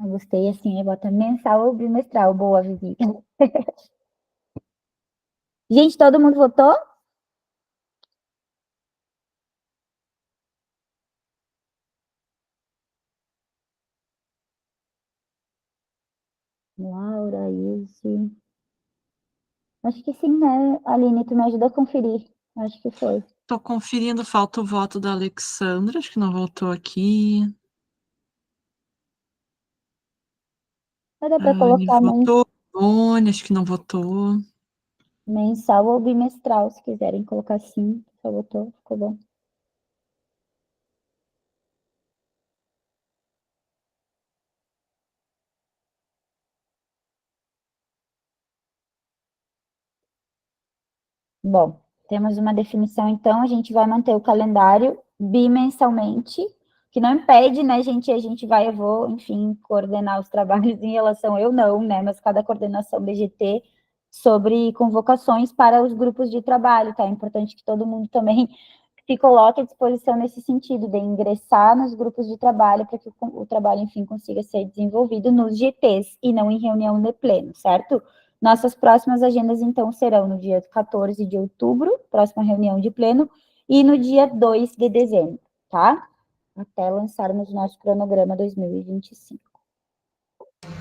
Speaker 1: Eu gostei, assim, bota mensal ou bimestral. Boa, Vivi. Gente, todo mundo votou? Laura, Ilse. Acho que sim, né, Aline? Tu me ajuda a conferir. Acho que foi.
Speaker 2: Tô conferindo, falta o voto da Alexandra, acho que não votou aqui.
Speaker 1: Vai dar para
Speaker 2: Anne
Speaker 1: colocar
Speaker 2: votou, Tônia, acho que não votou.
Speaker 1: mensal ou bimestral, se quiserem colocar sim. Só votou, ficou bom. Bom, temos uma definição, então, a gente vai manter o calendário bimensalmente, que não impede, né, gente, eu vou, enfim, coordenar os trabalhos em relação, eu não, né, mas cada coordenação BGT sobre convocações para os grupos de trabalho, tá? É importante que todo mundo também se coloque à disposição nesse sentido, de ingressar nos grupos de trabalho, para que o trabalho, enfim, consiga ser desenvolvido nos GTs e não em reunião de pleno, certo? Nossas próximas agendas, então, serão no dia 14 de outubro, próxima reunião de pleno, e no dia 2 de dezembro, tá? Até lançarmos o nosso cronograma 2025.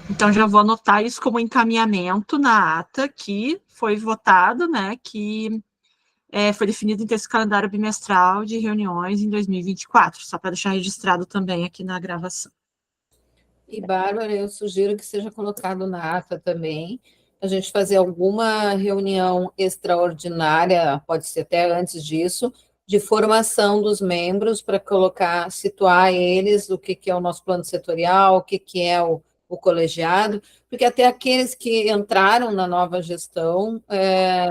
Speaker 2: Então, já vou anotar isso como encaminhamento na ata que foi votado, né, que foi definido em ter esse calendário bimestral de reuniões em 2024, só para deixar registrado também aqui na gravação.
Speaker 15: E, Bárbara, eu sugiro que seja colocado na ata também, a gente fazer alguma reunião extraordinária, pode ser até antes disso, de formação dos membros para colocar, situar eles, o que é o nosso plano setorial, o que é o colegiado, porque até aqueles que entraram na nova gestão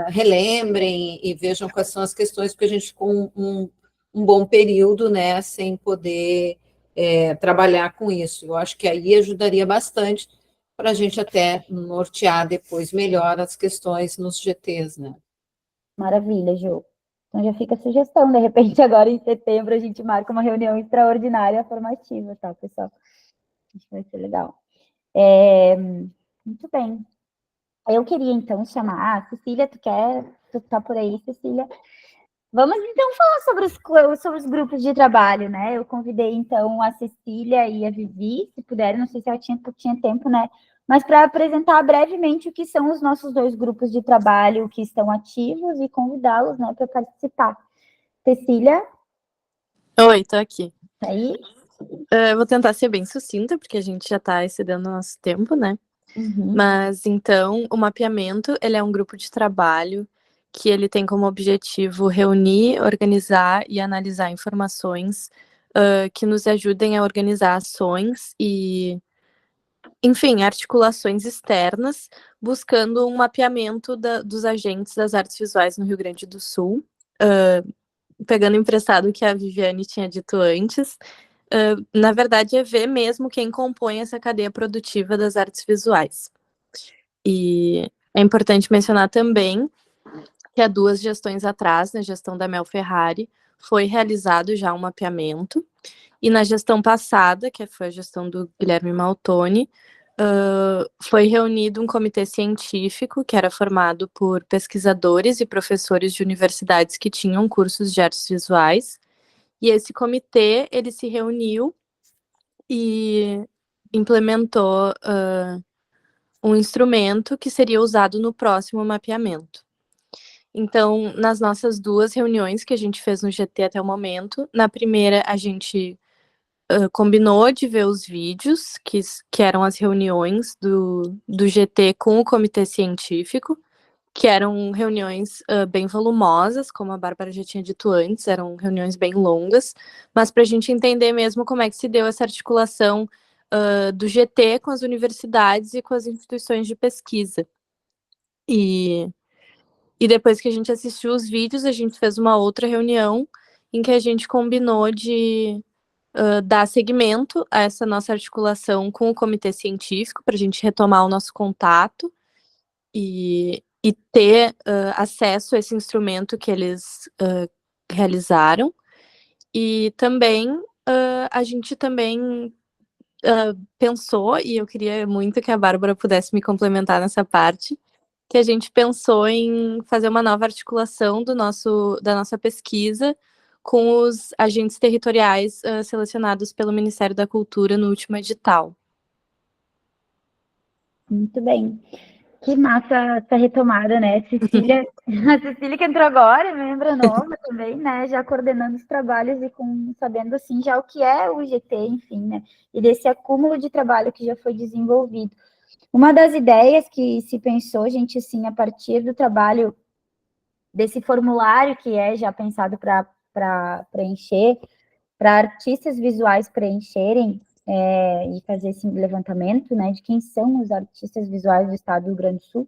Speaker 15: relembrem e vejam quais são as questões, porque a gente ficou um bom período, né, sem poder trabalhar com isso. Eu acho que aí ajudaria bastante para a gente até nortear depois melhor as questões nos GTs, né?
Speaker 1: Maravilha, Ju. Então já fica a sugestão, de repente agora em setembro a gente marca uma reunião extraordinária formativa, tá, pessoal? Acho que vai ser legal. Muito bem. Eu queria então chamar, Cecília, tu tá por aí, Cecília? Vamos então falar sobre os grupos de trabalho, né? Eu convidei então a Cecília e a Vivi, se puderem, não sei se ela tinha tempo, né? Mas para apresentar brevemente o que são os nossos 2 grupos de trabalho que estão ativos e convidá-los, né, para participar. Cecília?
Speaker 7: Oi, tô aqui.
Speaker 1: Tá aí?
Speaker 7: Eu vou tentar ser bem sucinta, porque a gente já está excedendo o nosso tempo, né?
Speaker 1: Uhum.
Speaker 7: Mas, então, o mapeamento, ele é um grupo de trabalho que ele tem como objetivo reunir, organizar e analisar informações que nos ajudem a organizar ações e, enfim, articulações externas, buscando um mapeamento dos agentes das artes visuais no Rio Grande do Sul, pegando emprestado o que a Viviane tinha dito antes. Na verdade, é ver mesmo quem compõe essa cadeia produtiva das artes visuais. E é importante mencionar também que há 2 gestões atrás, na gestão da Mel Ferrari, foi realizado já um mapeamento, e na gestão passada, que foi a gestão do Guilherme Maltoni, foi reunido um comitê científico que era formado por pesquisadores e professores de universidades que tinham cursos de artes visuais, e esse comitê, ele se reuniu e implementou um instrumento que seria usado no próximo mapeamento. Então, nas nossas 2 reuniões que a gente fez no GT até o momento, na primeira a gente combinou de ver os vídeos, que eram as reuniões do GT com o comitê científico, que eram reuniões bem volumosas, como a Bárbara já tinha dito antes, eram reuniões bem longas, mas para a gente entender mesmo como é que se deu essa articulação do GT com as universidades e com as instituições de pesquisa. E depois que a gente assistiu os vídeos, a gente fez uma outra reunião em que a gente combinou de dar seguimento a essa nossa articulação com o comitê científico, para a gente retomar o nosso contato e ter acesso a esse instrumento que eles realizaram. E também, a gente também pensou, e eu queria muito que a Bárbara pudesse me complementar nessa parte, que a gente pensou em fazer uma nova articulação da nossa pesquisa com os agentes territoriais selecionados pelo Ministério da Cultura no último edital.
Speaker 1: Muito bem. Que massa essa retomada, né? Cecília, a Cecília que entrou agora, membro nova também, né? Já coordenando os trabalhos e sabendo, assim, já o que é o GT, enfim, né? E desse acúmulo de trabalho que já foi desenvolvido. Uma das ideias que se pensou, gente, assim, a partir do trabalho desse formulário que é já pensado para preencher, para artistas visuais preencherem e fazer esse levantamento, né, de quem são os artistas visuais do estado do Rio Grande do Sul.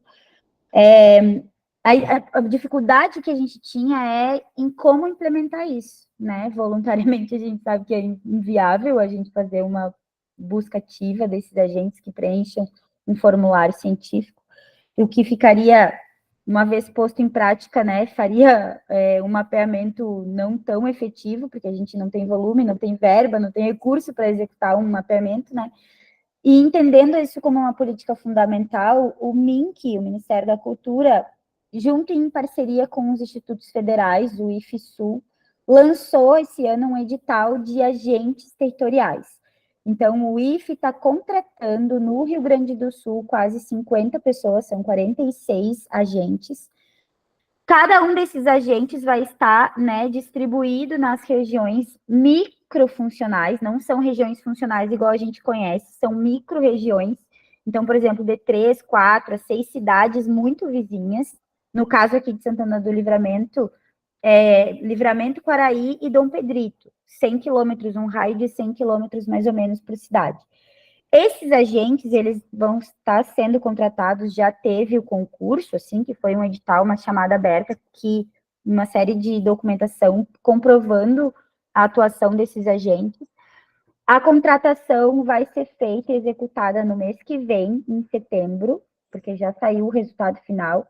Speaker 1: A dificuldade que a gente tinha é em como implementar isso, né? Voluntariamente a gente sabe que é inviável a gente fazer uma busca ativa desses agentes que preencham um formulário científico, o que ficaria, uma vez posto em prática, né, faria um mapeamento não tão efetivo, porque a gente não tem volume, não tem verba, não tem recurso para executar um mapeamento, né? E entendendo isso como uma política fundamental, o MINC, o Ministério da Cultura, junto em parceria com os institutos federais, o IFSU, lançou esse ano um edital de agentes territoriais. Então, o IFE está contratando no Rio Grande do Sul quase 50 pessoas, são 46 agentes. Cada um desses agentes vai estar, né, distribuído nas regiões microfuncionais, não são regiões funcionais igual a gente conhece, são micro-regiões. Então, por exemplo, de 3, 4 a 6 cidades muito vizinhas. No caso aqui de Santana do Livramento, Livramento, Quaraí e Dom Pedrito. 100 quilômetros, um raio de 100 quilômetros mais ou menos por cidade. Esses agentes, eles vão estar sendo contratados, já teve o concurso, assim, que foi um edital, uma chamada aberta, que uma série de documentação comprovando a atuação desses agentes. A contratação vai ser feita e executada no mês que vem, em setembro, porque já saiu o resultado final.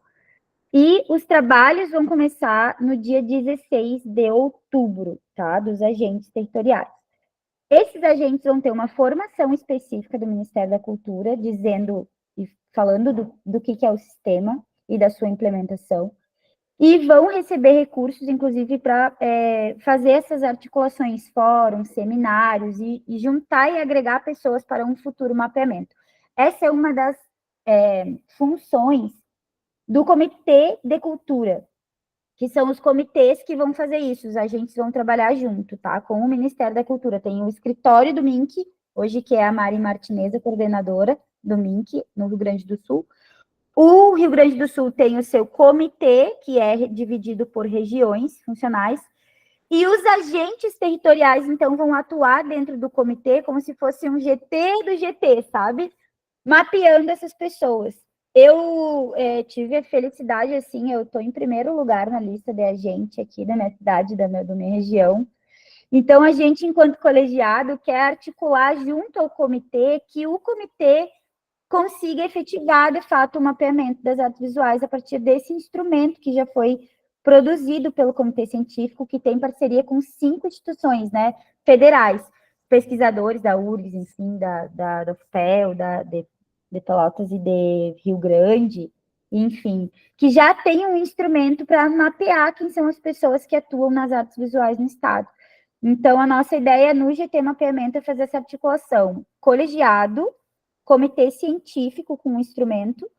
Speaker 1: E os trabalhos vão começar no dia 16 de outubro, tá? Dos agentes territoriais. Esses agentes vão ter uma formação específica do Ministério da Cultura, dizendo e falando do que é o sistema e da sua implementação, e vão receber recursos, inclusive, para fazer essas articulações, fóruns, seminários, e juntar e agregar pessoas para um futuro mapeamento. Essa é uma das funções do Comitê de Cultura, que são os comitês que vão fazer isso, os agentes vão trabalhar junto, tá? Com o Ministério da Cultura. Tem o escritório do MINC, hoje que é a Mari Martinez, a coordenadora do MINC, no Rio Grande do Sul. O Rio Grande do Sul tem o seu comitê, que é dividido por regiões funcionais, e os agentes territoriais, então, vão atuar dentro do comitê como se fosse um GT do GT, sabe? Mapeando essas pessoas. Eu tive a felicidade, assim, eu estou em primeiro lugar na lista de agente aqui da minha cidade, da minha região. Então, a gente, enquanto colegiado, quer articular junto ao comitê, que o comitê consiga efetivar, de fato, o mapeamento das artes visuais a partir desse instrumento que já foi produzido pelo Comitê Científico, que tem parceria com 5 instituições, né, federais, pesquisadores da URGS, enfim, da UFPEL, de Pelotas e de Rio Grande, enfim, que já tem um instrumento para mapear quem são as pessoas que atuam nas artes visuais no estado. Então, a nossa ideia no GT Mapeamento é fazer essa articulação colegiado, comitê científico com o instrumento,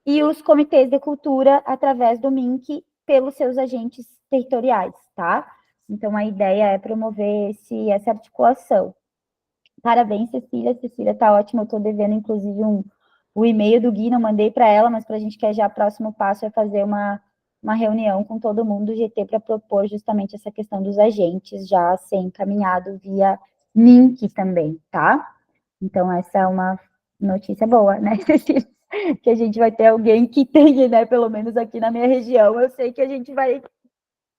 Speaker 1: e os comitês de cultura através do MINC pelos seus agentes territoriais, tá? Então, a ideia é promover essa articulação. Parabéns, Cecília. Cecília tá ótima. Eu tô devendo, inclusive, o e-mail do Gui, não mandei para ela, mas para a gente quer já, próximo passo é fazer uma reunião com todo mundo do GT para propor justamente essa questão dos agentes, já ser encaminhado via link também, tá? Então, essa é uma notícia boa, né, Cecília? Que a gente vai ter alguém que tenha, né, pelo menos aqui na minha região. Eu sei que a gente vai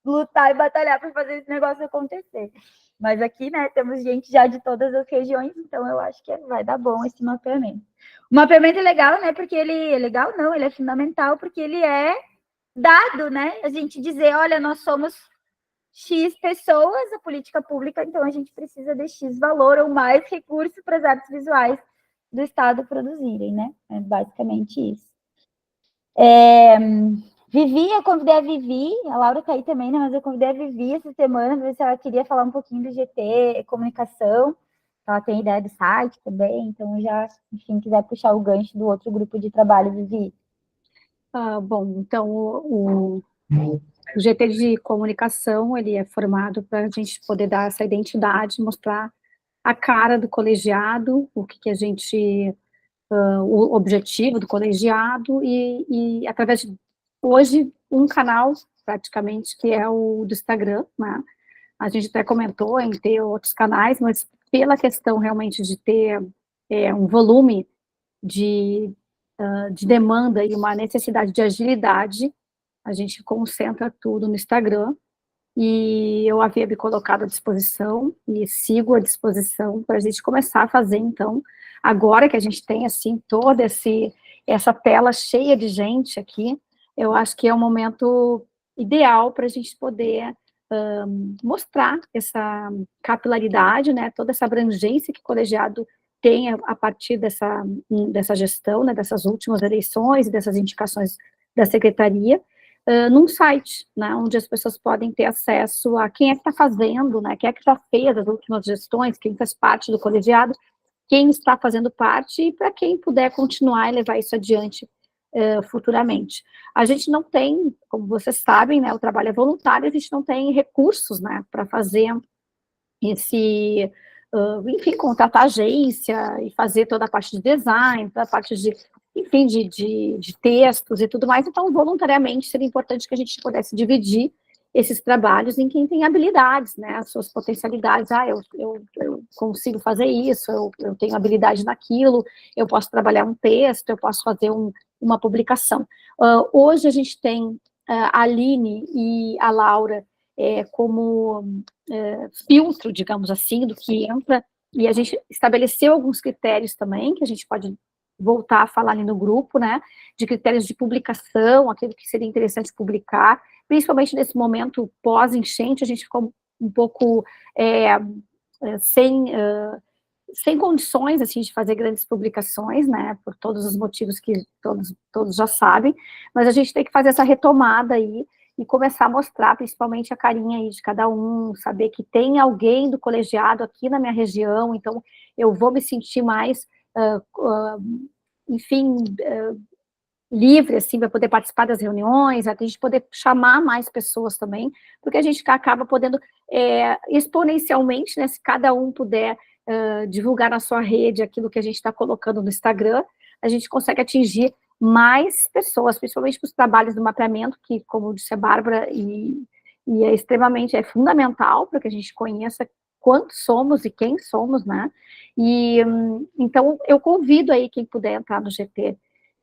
Speaker 1: lutar e batalhar para fazer esse negócio acontecer. Mas aqui, né, temos gente já de todas as regiões, então eu acho que vai dar bom esse mapeamento. O mapeamento é legal, né, porque ele é legal, não, ele é fundamental, porque ele é dado, né, a gente dizer, olha, nós somos X pessoas, a política pública, então a gente precisa de X valor ou mais recurso para as artes visuais do Estado produzirem, né, é basicamente isso. Vivi, eu convidei a Vivi, a Laura está aí também, né, mas eu convidei a Vivi essa semana, para ver se ela queria falar um pouquinho do GT, comunicação, ela tem ideia do site também, então já, enfim, quiser puxar o gancho do outro grupo de trabalho, Vivi.
Speaker 12: Bom, então, o GT de comunicação, ele é formado para a gente poder dar essa identidade, mostrar a cara do colegiado, o que a gente, o objetivo do colegiado, e através de, hoje, um canal, praticamente, que é o do Instagram, né? A gente até comentou em ter outros canais, mas pela questão realmente de ter um volume de demanda e uma necessidade de agilidade, a gente concentra tudo no Instagram, e eu havia me colocado à disposição, e sigo à disposição para a gente começar a fazer, então, agora que a gente tem, assim, toda essa tela cheia de gente aqui, eu acho que é um momento ideal para a gente poder mostrar essa capilaridade, né, toda essa abrangência que o colegiado tem a partir dessa gestão, né, dessas últimas eleições e dessas indicações da secretaria, num site, né, onde as pessoas podem ter acesso a quem é que está fazendo, né, quem é que já fez as últimas gestões, quem faz parte do colegiado, quem está fazendo parte, e para quem puder continuar e levar isso adiante futuramente. A gente não tem, como vocês sabem, né, o trabalho é voluntário, a gente não tem recursos, né, para fazer enfim, contratar agência e fazer toda a parte de design, toda a parte de, enfim, de textos e tudo mais, então, voluntariamente, seria importante que a gente pudesse dividir esses trabalhos em quem tem habilidades, né, as suas potencialidades, eu consigo fazer isso, eu tenho habilidade naquilo, eu posso trabalhar um texto, eu posso fazer uma publicação. Hoje a gente tem a Aline e a Laura como filtro, digamos assim, do que entra, e a gente estabeleceu alguns critérios também, que a gente pode voltar a falar ali no grupo, né, de critérios de publicação, aquilo que seria interessante publicar, principalmente nesse momento pós-enchente, a gente ficou um pouco sem condições, assim, de fazer grandes publicações, né, por todos os motivos que todos já sabem, mas a gente tem que fazer essa retomada aí, e começar a mostrar, principalmente, a carinha aí de cada um, saber que tem alguém do colegiado aqui na minha região, então eu vou me sentir mais, enfim, livre, assim, para poder participar das reuniões, a gente poder chamar mais pessoas também, porque a gente acaba podendo, exponencialmente, né, se cada um puder divulgar na sua rede aquilo que a gente está colocando no Instagram, a gente consegue atingir mais pessoas, principalmente com os trabalhos do mapeamento, que, como disse a Bárbara, é fundamental para que a gente conheça quantos somos e quem somos, né? E, então, eu convido aí quem puder entrar no GT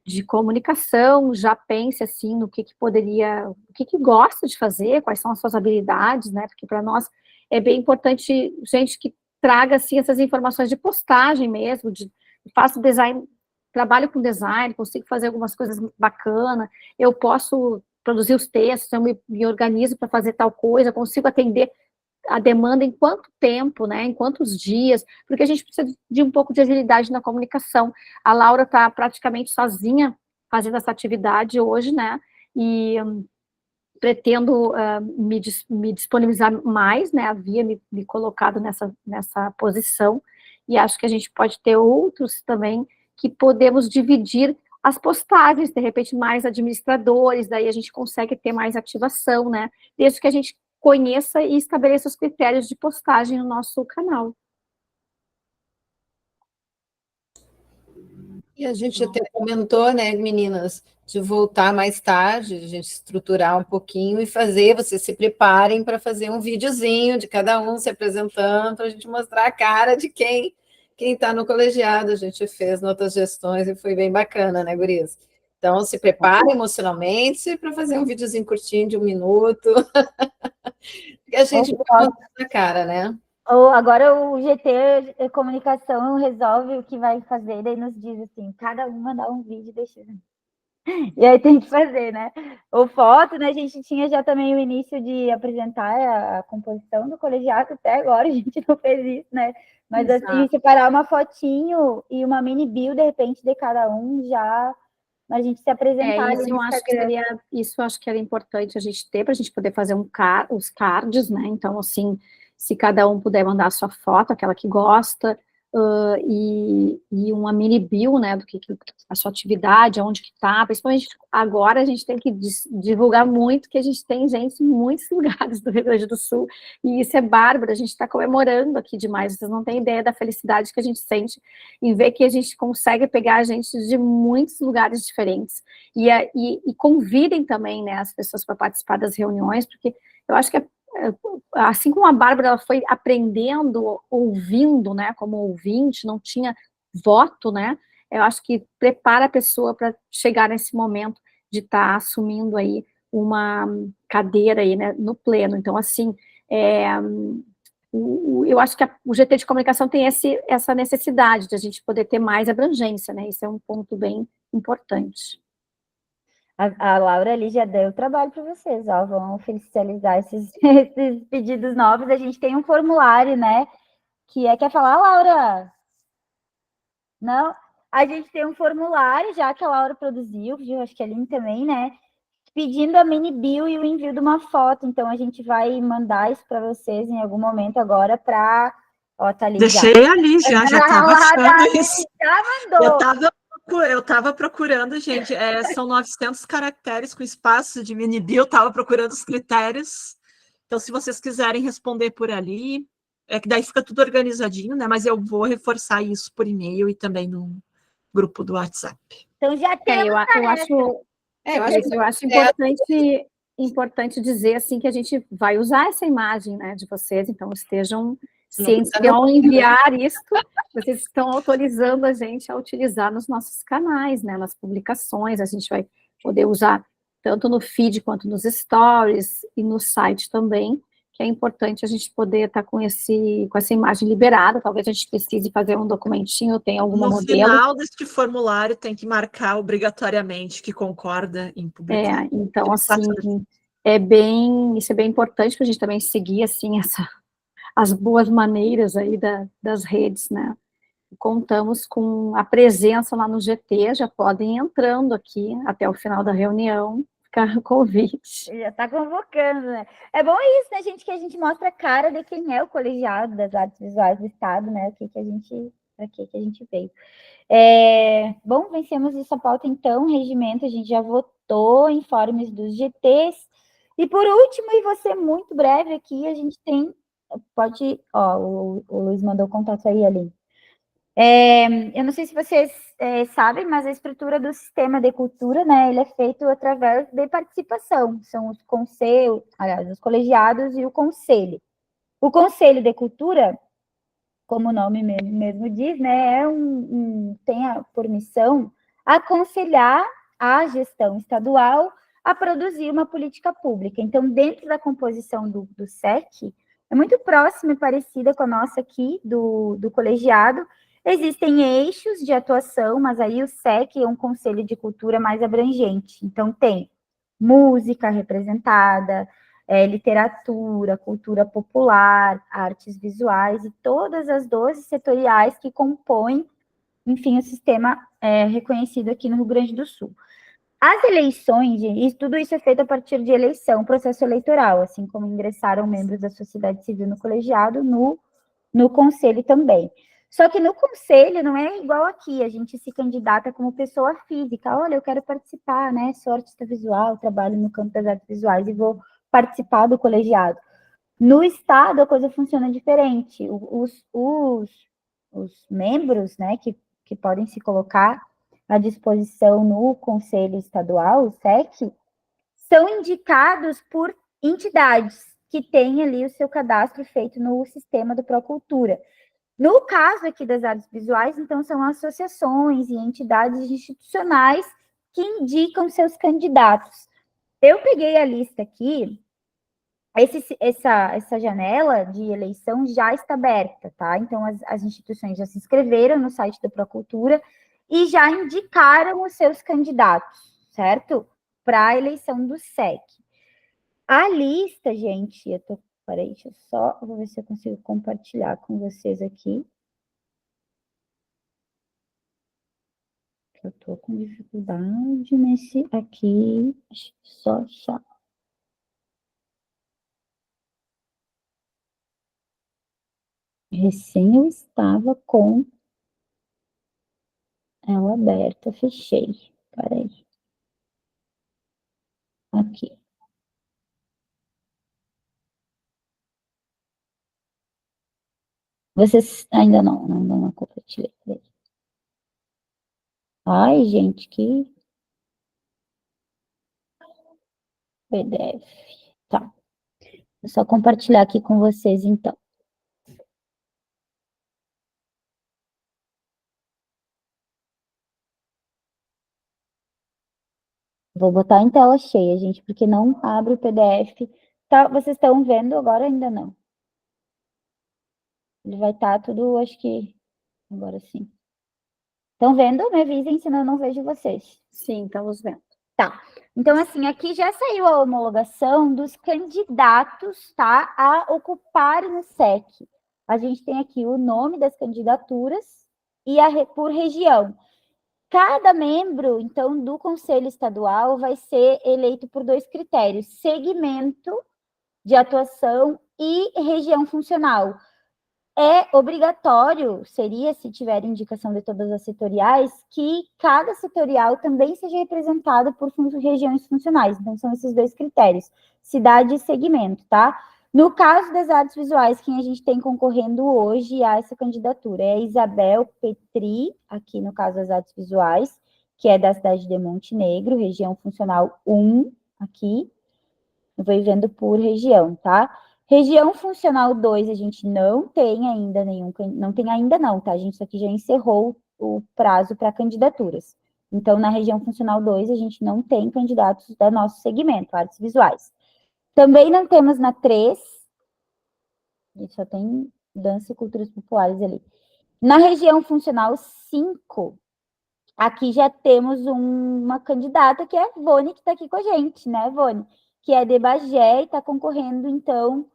Speaker 12: de comunicação, já pense, assim, no que poderia, o que gosta de fazer, quais são as suas habilidades, né? Porque para nós é bem importante gente que traga, assim, essas informações de postagem mesmo, faço design, trabalho com design, consigo fazer algumas coisas bacanas, eu posso produzir os textos, eu me organizo para fazer tal coisa, consigo atender a demanda em quanto tempo, né, em quantos dias, porque a gente precisa de um pouco de agilidade na comunicação. A Laura está praticamente sozinha fazendo essa atividade hoje, né, e pretendo me disponibilizar mais, né, havia me colocado nessa posição, e acho que a gente pode ter outros também que podemos dividir as postagens, de repente mais administradores, daí a gente consegue ter mais ativação, né? Desde que a gente conheça e estabeleça os critérios de postagem no nosso canal.
Speaker 15: E a gente até comentou, né, meninas, de voltar mais tarde, a gente estruturar um pouquinho e fazer, vocês se preparem para fazer um videozinho de cada um se apresentando, para a gente mostrar a cara de quem está no colegiado. A gente fez notas gestões e foi bem bacana, né, gurias? Então, se preparem emocionalmente para fazer um videozinho curtinho de 1 minuto. E a gente vai mostrar a cara, né?
Speaker 1: Agora o GT Comunicação resolve o que vai fazer, daí nos diz assim, cada um mandar um vídeo, deixa. E aí tem que fazer, né? Ou foto, né? A gente tinha já também o início de apresentar a composição do colegiado, até agora a gente não fez isso, né? Mas assim, separar uma fotinho e uma mini bio, de repente, de cada um, já a gente se apresentar ali no Instagram.
Speaker 12: Isso eu acho que era importante a gente ter, para a gente poder fazer os cards, né? Então, assim, se cada um puder mandar a sua foto, aquela que gosta, e uma mini bio, né, do que a sua atividade, onde que tá, principalmente agora a gente tem que divulgar muito, que a gente tem gente em muitos lugares do Rio Grande do Sul, e isso é bárbaro, a gente está comemorando aqui demais, vocês não têm ideia da felicidade que a gente sente em ver que a gente consegue pegar a gente de muitos lugares diferentes, e convidem também, né, as pessoas para participar das reuniões, porque eu acho que assim como a Bárbara ela foi aprendendo, ouvindo, né, como ouvinte, não tinha voto, né, eu acho que prepara a pessoa para chegar nesse momento de estar assumindo aí uma cadeira aí, né, no pleno. Então, assim, eu acho que o GT de Comunicação tem essa necessidade de a gente poder ter mais abrangência, né, isso é um ponto bem importante.
Speaker 1: A Laura ali já deu trabalho para vocês, ó, vão oficializar esses pedidos novos. A gente tem um formulário, né? Quer falar, Laura? Não? A gente tem um formulário já que a Laura produziu, acho que a Aline também, né? Pedindo a mini bio e o envio de uma foto. Então a gente vai mandar isso para vocês em algum momento agora para. Ó, tá ali.
Speaker 2: Deixei
Speaker 1: já.
Speaker 2: Ali, já estava achando isso.
Speaker 1: Já mandou.
Speaker 2: Eu estava procurando, gente, são 900 caracteres com espaço de mini bio, estava procurando os critérios. Então, se vocês quiserem responder por ali, que daí fica tudo organizadinho, né? Mas eu vou reforçar isso por e-mail e também no grupo do WhatsApp.
Speaker 1: Então, já tem.
Speaker 12: Eu acho importante dizer, assim, que a gente vai usar essa imagem, né, de vocês, então estejam cientes que ao enviar isso, vocês estão autorizando a gente a utilizar nos nossos canais, né, nas publicações, a gente vai poder usar tanto no feed quanto nos stories e no site também, que é importante a gente poder estar com essa imagem liberada, talvez a gente precise fazer um documentinho, tem alguma modelo.
Speaker 2: No final deste formulário tem que marcar obrigatoriamente que concorda em publicar.
Speaker 12: Então, assim, isso é bem importante para a gente também seguir, assim, as boas maneiras aí das redes, né? Contamos com a presença lá no GT, já podem ir entrando aqui até o final da reunião, ficar o convite.
Speaker 1: Já está convocando, né? É bom isso, né, gente, que a gente mostra a cara de quem é o colegiado das artes visuais do Estado, né? Para que a gente veio. Bom, vencemos essa pauta, então, regimento, a gente já votou, informes dos GTs. E por último, e vou ser muito breve aqui, a gente tem... o Luiz mandou o contato aí, ali. Eu não sei se vocês sabem, mas a estrutura do sistema de cultura, né, ele é feito através de participação, são os conselhos, aliás, os colegiados e o conselho. O Conselho de Cultura, como o nome mesmo diz, né, tem por missão aconselhar a gestão estadual a produzir uma política pública. Então, dentro da composição do SEC, é muito próxima e parecida com a nossa aqui, do colegiado. Existem eixos de atuação, mas aí o SEC é um conselho de cultura mais abrangente. Então, tem música representada, literatura, cultura popular, artes visuais e todas as 12 setoriais que compõem, enfim, o sistema reconhecido aqui no Rio Grande do Sul. As eleições, e tudo isso é feito a partir de eleição, processo eleitoral, assim como ingressaram membros da sociedade civil no colegiado, no conselho também. Só que no conselho não é igual aqui, a gente se candidata como pessoa física. Olha, eu quero participar, né? Sou artista visual, trabalho no campo das artes visuais e vou participar do colegiado. No Estado, a coisa funciona diferente. Os membros, né, que podem se colocar à disposição no Conselho Estadual, o SEC, são indicados por entidades que têm ali o seu cadastro feito no sistema do Procultura. No caso aqui das artes visuais, então, são associações e entidades institucionais que indicam seus candidatos. Eu peguei a lista aqui, essa janela de eleição já está aberta, tá? Então, as instituições já se inscreveram no site da Procultura e já indicaram os seus candidatos, certo? Para a eleição do SEC. A lista, gente, peraí, deixa eu só, vou ver se eu consigo compartilhar com vocês aqui. Eu tô com dificuldade nesse aqui, deixa eu só achar. Recém eu estava com ela aberta, fechei. Peraí. Aqui. Vocês ainda não compartilhei. Peraí. Ai, gente, que PDF. Tá. Vou só compartilhar aqui com vocês, então. Vou botar em tela cheia, gente, porque não abre o PDF. Tá, vocês estão vendo agora? Ainda não. Ele vai estar tudo, acho que... Agora sim. Estão vendo? Me avisem, senão eu não vejo vocês.
Speaker 12: Sim, estamos vendo.
Speaker 1: Tá. Então, assim, aqui já saiu a homologação dos candidatos, tá? A ocuparem o SEC. A gente tem aqui o nome das candidaturas e por região. Cada membro, então, do Conselho Estadual vai ser eleito por 2 critérios: segmento de atuação e região funcional. É obrigatório, seria, se tiver indicação de todas as setoriais, que cada setorial também seja representado por regiões funcionais. Então, são esses 2 critérios, cidade e segmento, tá? No caso das artes visuais, quem a gente tem concorrendo hoje a essa candidatura é a Isabel Petri, aqui no caso das artes visuais, que é da cidade de Montenegro, região funcional 1, aqui. Eu vou vendo por região, tá? Região funcional 2, a gente não tem ainda tá, gente? Isso aqui já encerrou o prazo para candidaturas. Então, na região funcional 2, a gente não tem candidatos do nosso segmento, artes visuais. Também não temos na 3, a gente só tem dança e culturas populares ali. Na região funcional 5, aqui já temos uma candidata, que é a Vone, que está aqui com a gente, né, Vone? Que é de Bagé e está concorrendo, então,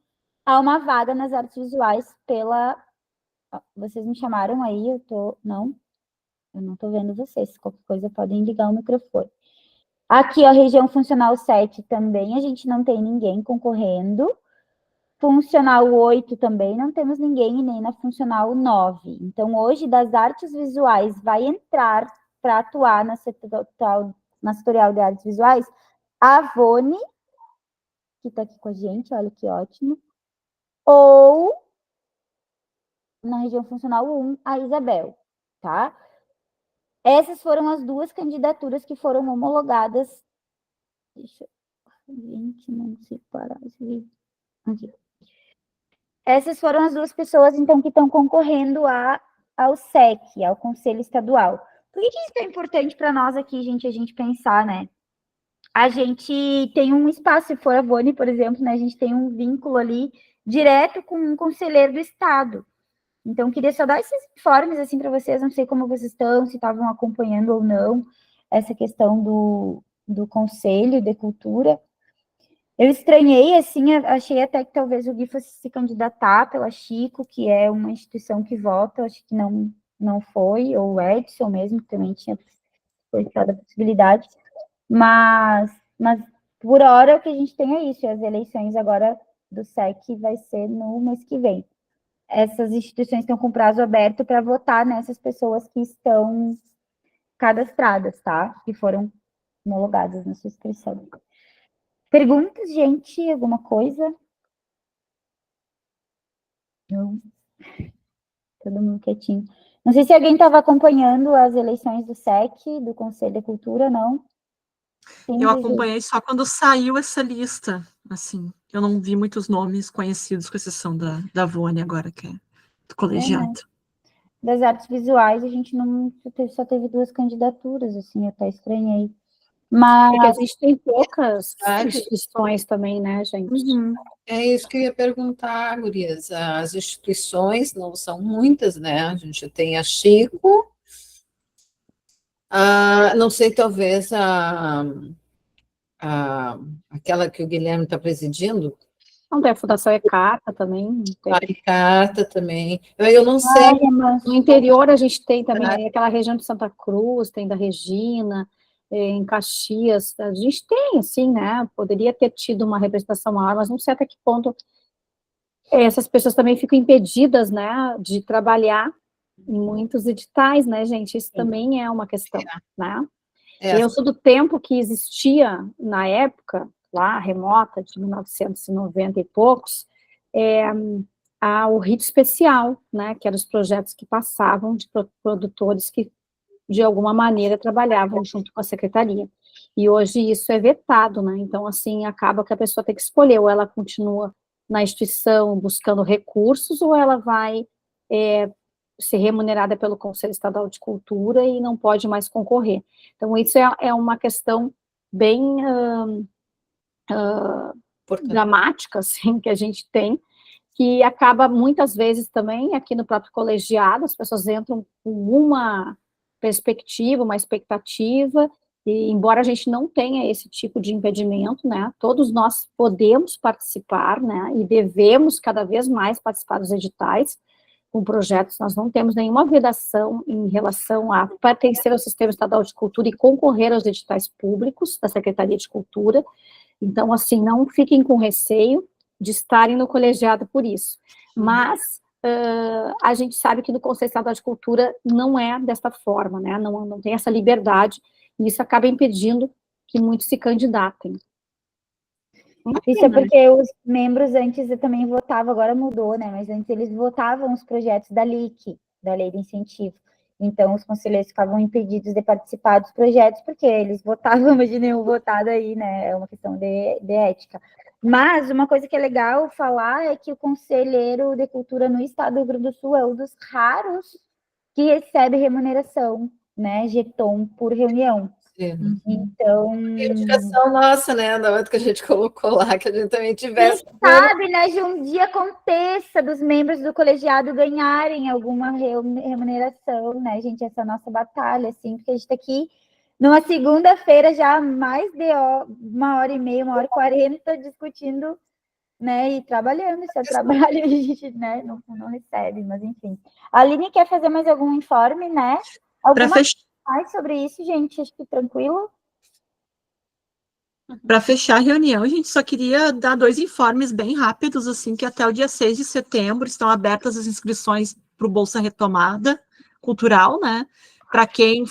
Speaker 1: a uma vaga nas artes visuais pela... Vocês me chamaram aí, eu não estou vendo vocês. Qualquer coisa podem ligar o microfone. Aqui, a região funcional 7 também, a gente não tem ninguém concorrendo. Funcional 8 também não temos ninguém, e nem na funcional 9. Então, hoje, das artes visuais, vai entrar para atuar na setorial de artes visuais a Vone, que está aqui com a gente, olha que ótimo. Ou, na região funcional 1, a Isabel, tá? Essas foram as 2 candidaturas que foram homologadas. Deixa eu... Gente, não se parar esse vídeo. Aqui. Essas foram as 2 pessoas, então, que estão concorrendo ao SEC, ao Conselho Estadual. Por que isso é importante para nós aqui, gente, a gente pensar, né? A gente tem um espaço, se for a Vone, por exemplo, né, a gente tem um vínculo ali direto com um conselheiro do Estado. Então, queria só dar esses informes, assim, para vocês, não sei como vocês estão, se estavam acompanhando ou não essa questão do Conselho de Cultura. Eu estranhei, assim, achei até que talvez o Gui fosse se candidatar pela Chico, que é uma instituição que vota, acho que não foi, ou o Edson mesmo, que também tinha forçado a possibilidade, mas por hora o que a gente tem é isso, e as eleições agora do SEC vai ser no mês que vem. essas instituições estão com prazo aberto para votar nessas pessoas que estão cadastradas, tá? Que foram homologadas na sua inscrição. Perguntas, gente? Alguma coisa? Não. Todo mundo quietinho. Não sei se alguém estava acompanhando as eleições do SEC, do Conselho de Cultura, não? Sim,
Speaker 2: Eu acompanhei só quando saiu essa lista, assim. Eu não vi muitos nomes conhecidos, com exceção da Vônia agora, que é do colegiado.
Speaker 1: Das artes visuais, a gente não só teve 2 candidaturas, assim, eu até estranhei. Mas...
Speaker 12: É que existem poucas instituições também, né, gente?
Speaker 15: É isso que eu ia perguntar, gurias. As instituições não são muitas, né? A gente tem a Chico, não sei, talvez aquela que o Guilherme está presidindo.
Speaker 12: Não tem a Fundação ECARTA também.
Speaker 15: A ECARTA também. Eu não sei.
Speaker 12: No interior a gente tem também aquela região de Santa Cruz, tem da Regina, em Caxias, a gente tem, assim, né, poderia ter tido uma representação maior, mas não sei até que ponto essas pessoas também ficam impedidas, né, de trabalhar em muitos editais, né, gente, isso também é uma questão, né. Eu sou do tempo que existia, na época, lá, remota, de 1990 e poucos, o rito especial, né, que eram os projetos que passavam de produtores que de alguma maneira trabalhavam junto com a secretaria. E hoje isso é vetado, né? Então, assim, acaba que a pessoa tem que escolher, ou ela continua na instituição buscando recursos, ou ela vai ser remunerada pelo Conselho Estadual de Cultura e não pode mais concorrer. Então, isso é uma questão bem dramática, assim, que a gente tem, que acaba muitas vezes também, aqui no próprio colegiado, as pessoas entram com uma perspectiva, uma expectativa, e embora a gente não tenha esse tipo de impedimento, né, todos nós podemos participar, né, e devemos cada vez mais participar dos editais, com projetos, nós não temos nenhuma vedação em relação a pertencer ao Sistema Estadual de Cultura e concorrer aos editais públicos da Secretaria de Cultura, então, assim, não fiquem com receio de estarem no colegiado por isso, mas a gente sabe que no Conselho Estadual de Cultura não é desta forma, né, não tem essa liberdade, e isso acaba impedindo que muitos se candidatem.
Speaker 1: Isso é porque os membros antes também votavam, agora mudou, né, mas antes eles votavam os projetos da LIC, da Lei de Incentivo, então os conselheiros ficavam impedidos de participar dos projetos, porque eles votavam, mas de nenhum votado aí, né, é uma questão de ética. Mas uma coisa que é legal falar é que o conselheiro de cultura no estado do Rio Grande do Sul é um dos raros que recebe remuneração, né, jeton por reunião. Então...
Speaker 15: Indicação nossa, né, da outra que a gente colocou lá, que a gente também tivesse...
Speaker 1: Quem sabe, né, de um dia aconteça dos membros do colegiado ganharem alguma remuneração, né, gente, essa é a nossa batalha, assim, porque a gente está aqui numa segunda-feira já mais de 1h30, 1h40 discutindo, né, e trabalhando, esse é o trabalho, a gente, né, não recebe, mas enfim. A Aline quer fazer mais algum informe, né? Alguma coisa mais sobre isso, gente? Acho que tranquilo.
Speaker 2: Para fechar a reunião, a gente só queria dar 2 informes bem rápidos, assim, que até o dia 6 de setembro estão abertas as inscrições para o Bolsa Retomada Cultural, né? Para quem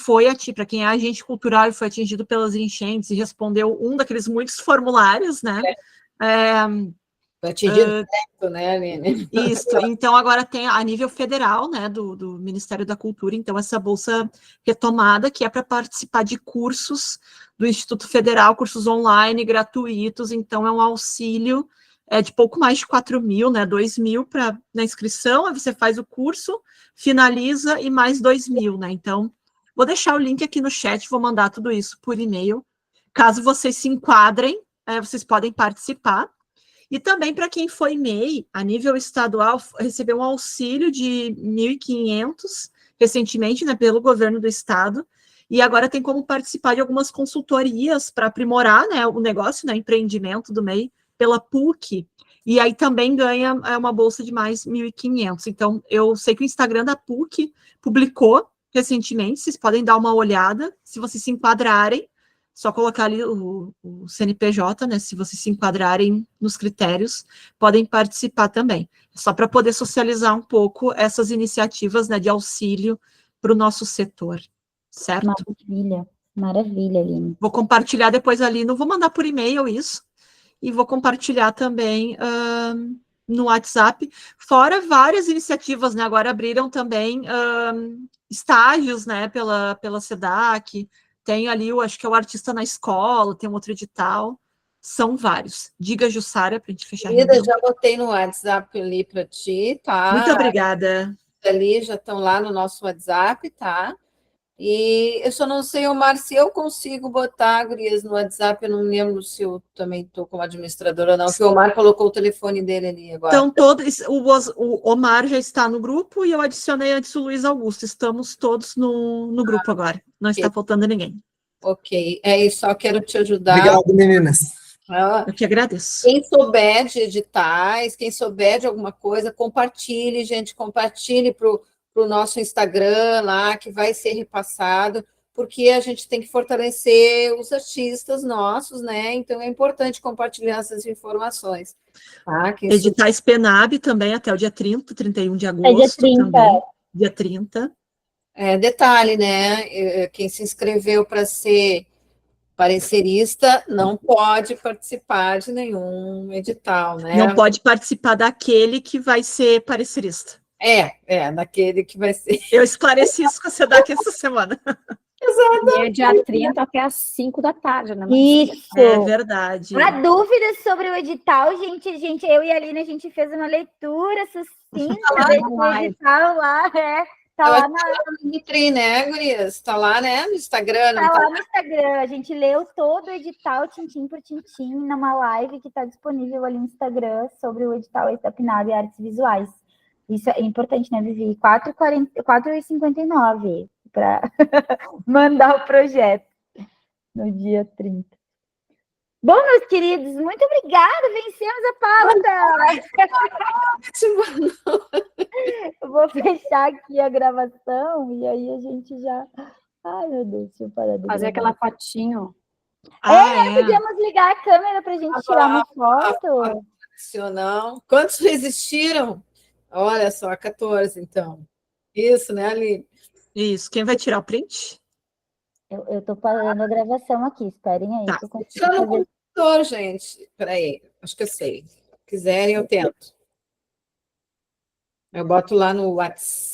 Speaker 2: para quem é agente cultural e foi atingido pelas enchentes e respondeu um daqueles muitos formulários, né?
Speaker 15: Foi atingido direto, né, Aline?
Speaker 2: Isso, então agora tem a nível federal, né, do Ministério da Cultura, então essa bolsa retomada, que é para participar de cursos do Instituto Federal, cursos online, gratuitos, então é um auxílio de pouco mais de 4 mil, né, 2 mil na inscrição, aí você faz o curso, finaliza e mais 2 mil, né, então vou deixar o link aqui no chat, vou mandar tudo isso por e-mail, caso vocês se enquadrem, vocês podem participar. E também para quem foi MEI, a nível estadual, recebeu um auxílio de 1.500 recentemente, né, pelo governo do estado, e agora tem como participar de algumas consultorias para aprimorar, né, o negócio, né, empreendimento do MEI, pela PUC, e aí também ganha uma bolsa de mais 1.500. Então, eu sei que o Instagram da PUC publicou recentemente, vocês podem dar uma olhada, se vocês se enquadrarem, só colocar ali o CNPJ, né? Se vocês se enquadrarem nos critérios, podem participar também. Só para poder socializar um pouco essas iniciativas, né, de auxílio para o nosso setor, certo?
Speaker 1: Maravilha, Aline.
Speaker 2: Vou compartilhar depois ali, não vou mandar por e-mail isso, e vou compartilhar também no WhatsApp, fora várias iniciativas, né? Agora abriram também estágios, né, pela SEDAC, tem ali, acho que é o Artista na Escola, tem um outro edital, são vários. Diga, Jussara, para a gente fechar a
Speaker 15: Querida,
Speaker 2: reunião.
Speaker 15: já botei no WhatsApp ali para ti, tá?
Speaker 2: Muito obrigada.
Speaker 15: Ali já estão lá no nosso WhatsApp, tá? E eu só não sei, Omar, se eu consigo botar, gurias, no WhatsApp, eu não lembro se eu também estou como administradora ou não, porque o Omar colocou o telefone dele ali agora.
Speaker 2: Então, todos, o Omar já está no grupo e eu adicionei antes o Luiz Augusto. Estamos todos no grupo agora. Não está faltando ninguém.
Speaker 15: Ok, é isso, só quero te ajudar.
Speaker 6: Obrigado, meninas.
Speaker 2: Eu que agradeço.
Speaker 15: Quem souber de editais, quem souber de alguma coisa, compartilhe, gente, compartilhe para o nosso Instagram lá, que vai ser repassado, porque a gente tem que fortalecer os artistas nossos, né? Então é importante compartilhar essas informações. Tá?
Speaker 2: Editais PENAB também até o dia 30, 31 de agosto.
Speaker 1: É dia 30.
Speaker 2: Também. Dia 30.
Speaker 15: Detalhe, né? Quem se inscreveu para ser parecerista não pode participar de nenhum edital, né?
Speaker 2: Não pode participar daquele que vai ser parecerista.
Speaker 15: Daquele que vai ser.
Speaker 2: Eu esclareci isso com a SEDAC essa semana.
Speaker 12: Exato. E é dia 30 até às 5 da tarde, né?
Speaker 1: Isso.
Speaker 2: É verdade.
Speaker 1: Há dúvidas sobre o edital, gente, eu e a Aline, a gente fez uma leitura sucinta desse edital lá, tá lá
Speaker 15: no Nutri, né, gurias? Tá lá, né, no Instagram.
Speaker 1: Tá lá no Instagram, a gente leu todo o edital, tintim por tintim, numa live que está disponível ali no Instagram sobre o edital da PNAB e Artes Visuais. Isso é importante, né, Vivi? 4h59 para mandar o projeto no dia 30. Bom, meus queridos, muito obrigada, vencemos a pauta! Eu vou fechar aqui a gravação e aí a gente já... Ai, meu Deus, deixa eu parar de
Speaker 12: fazer aquela fotinho.
Speaker 1: Podíamos ligar a câmera para a gente tirar uma foto.
Speaker 15: Não. Quantos resistiram? Olha só, 14, então. Isso, né, Aline?
Speaker 2: Isso. Quem vai tirar o print?
Speaker 1: Eu tô parando a gravação aqui, esperem aí.
Speaker 2: Tá.
Speaker 15: Tira no computador, gente. Peraí, acho que eu sei. Se quiserem, eu tento. Eu boto lá no WhatsApp.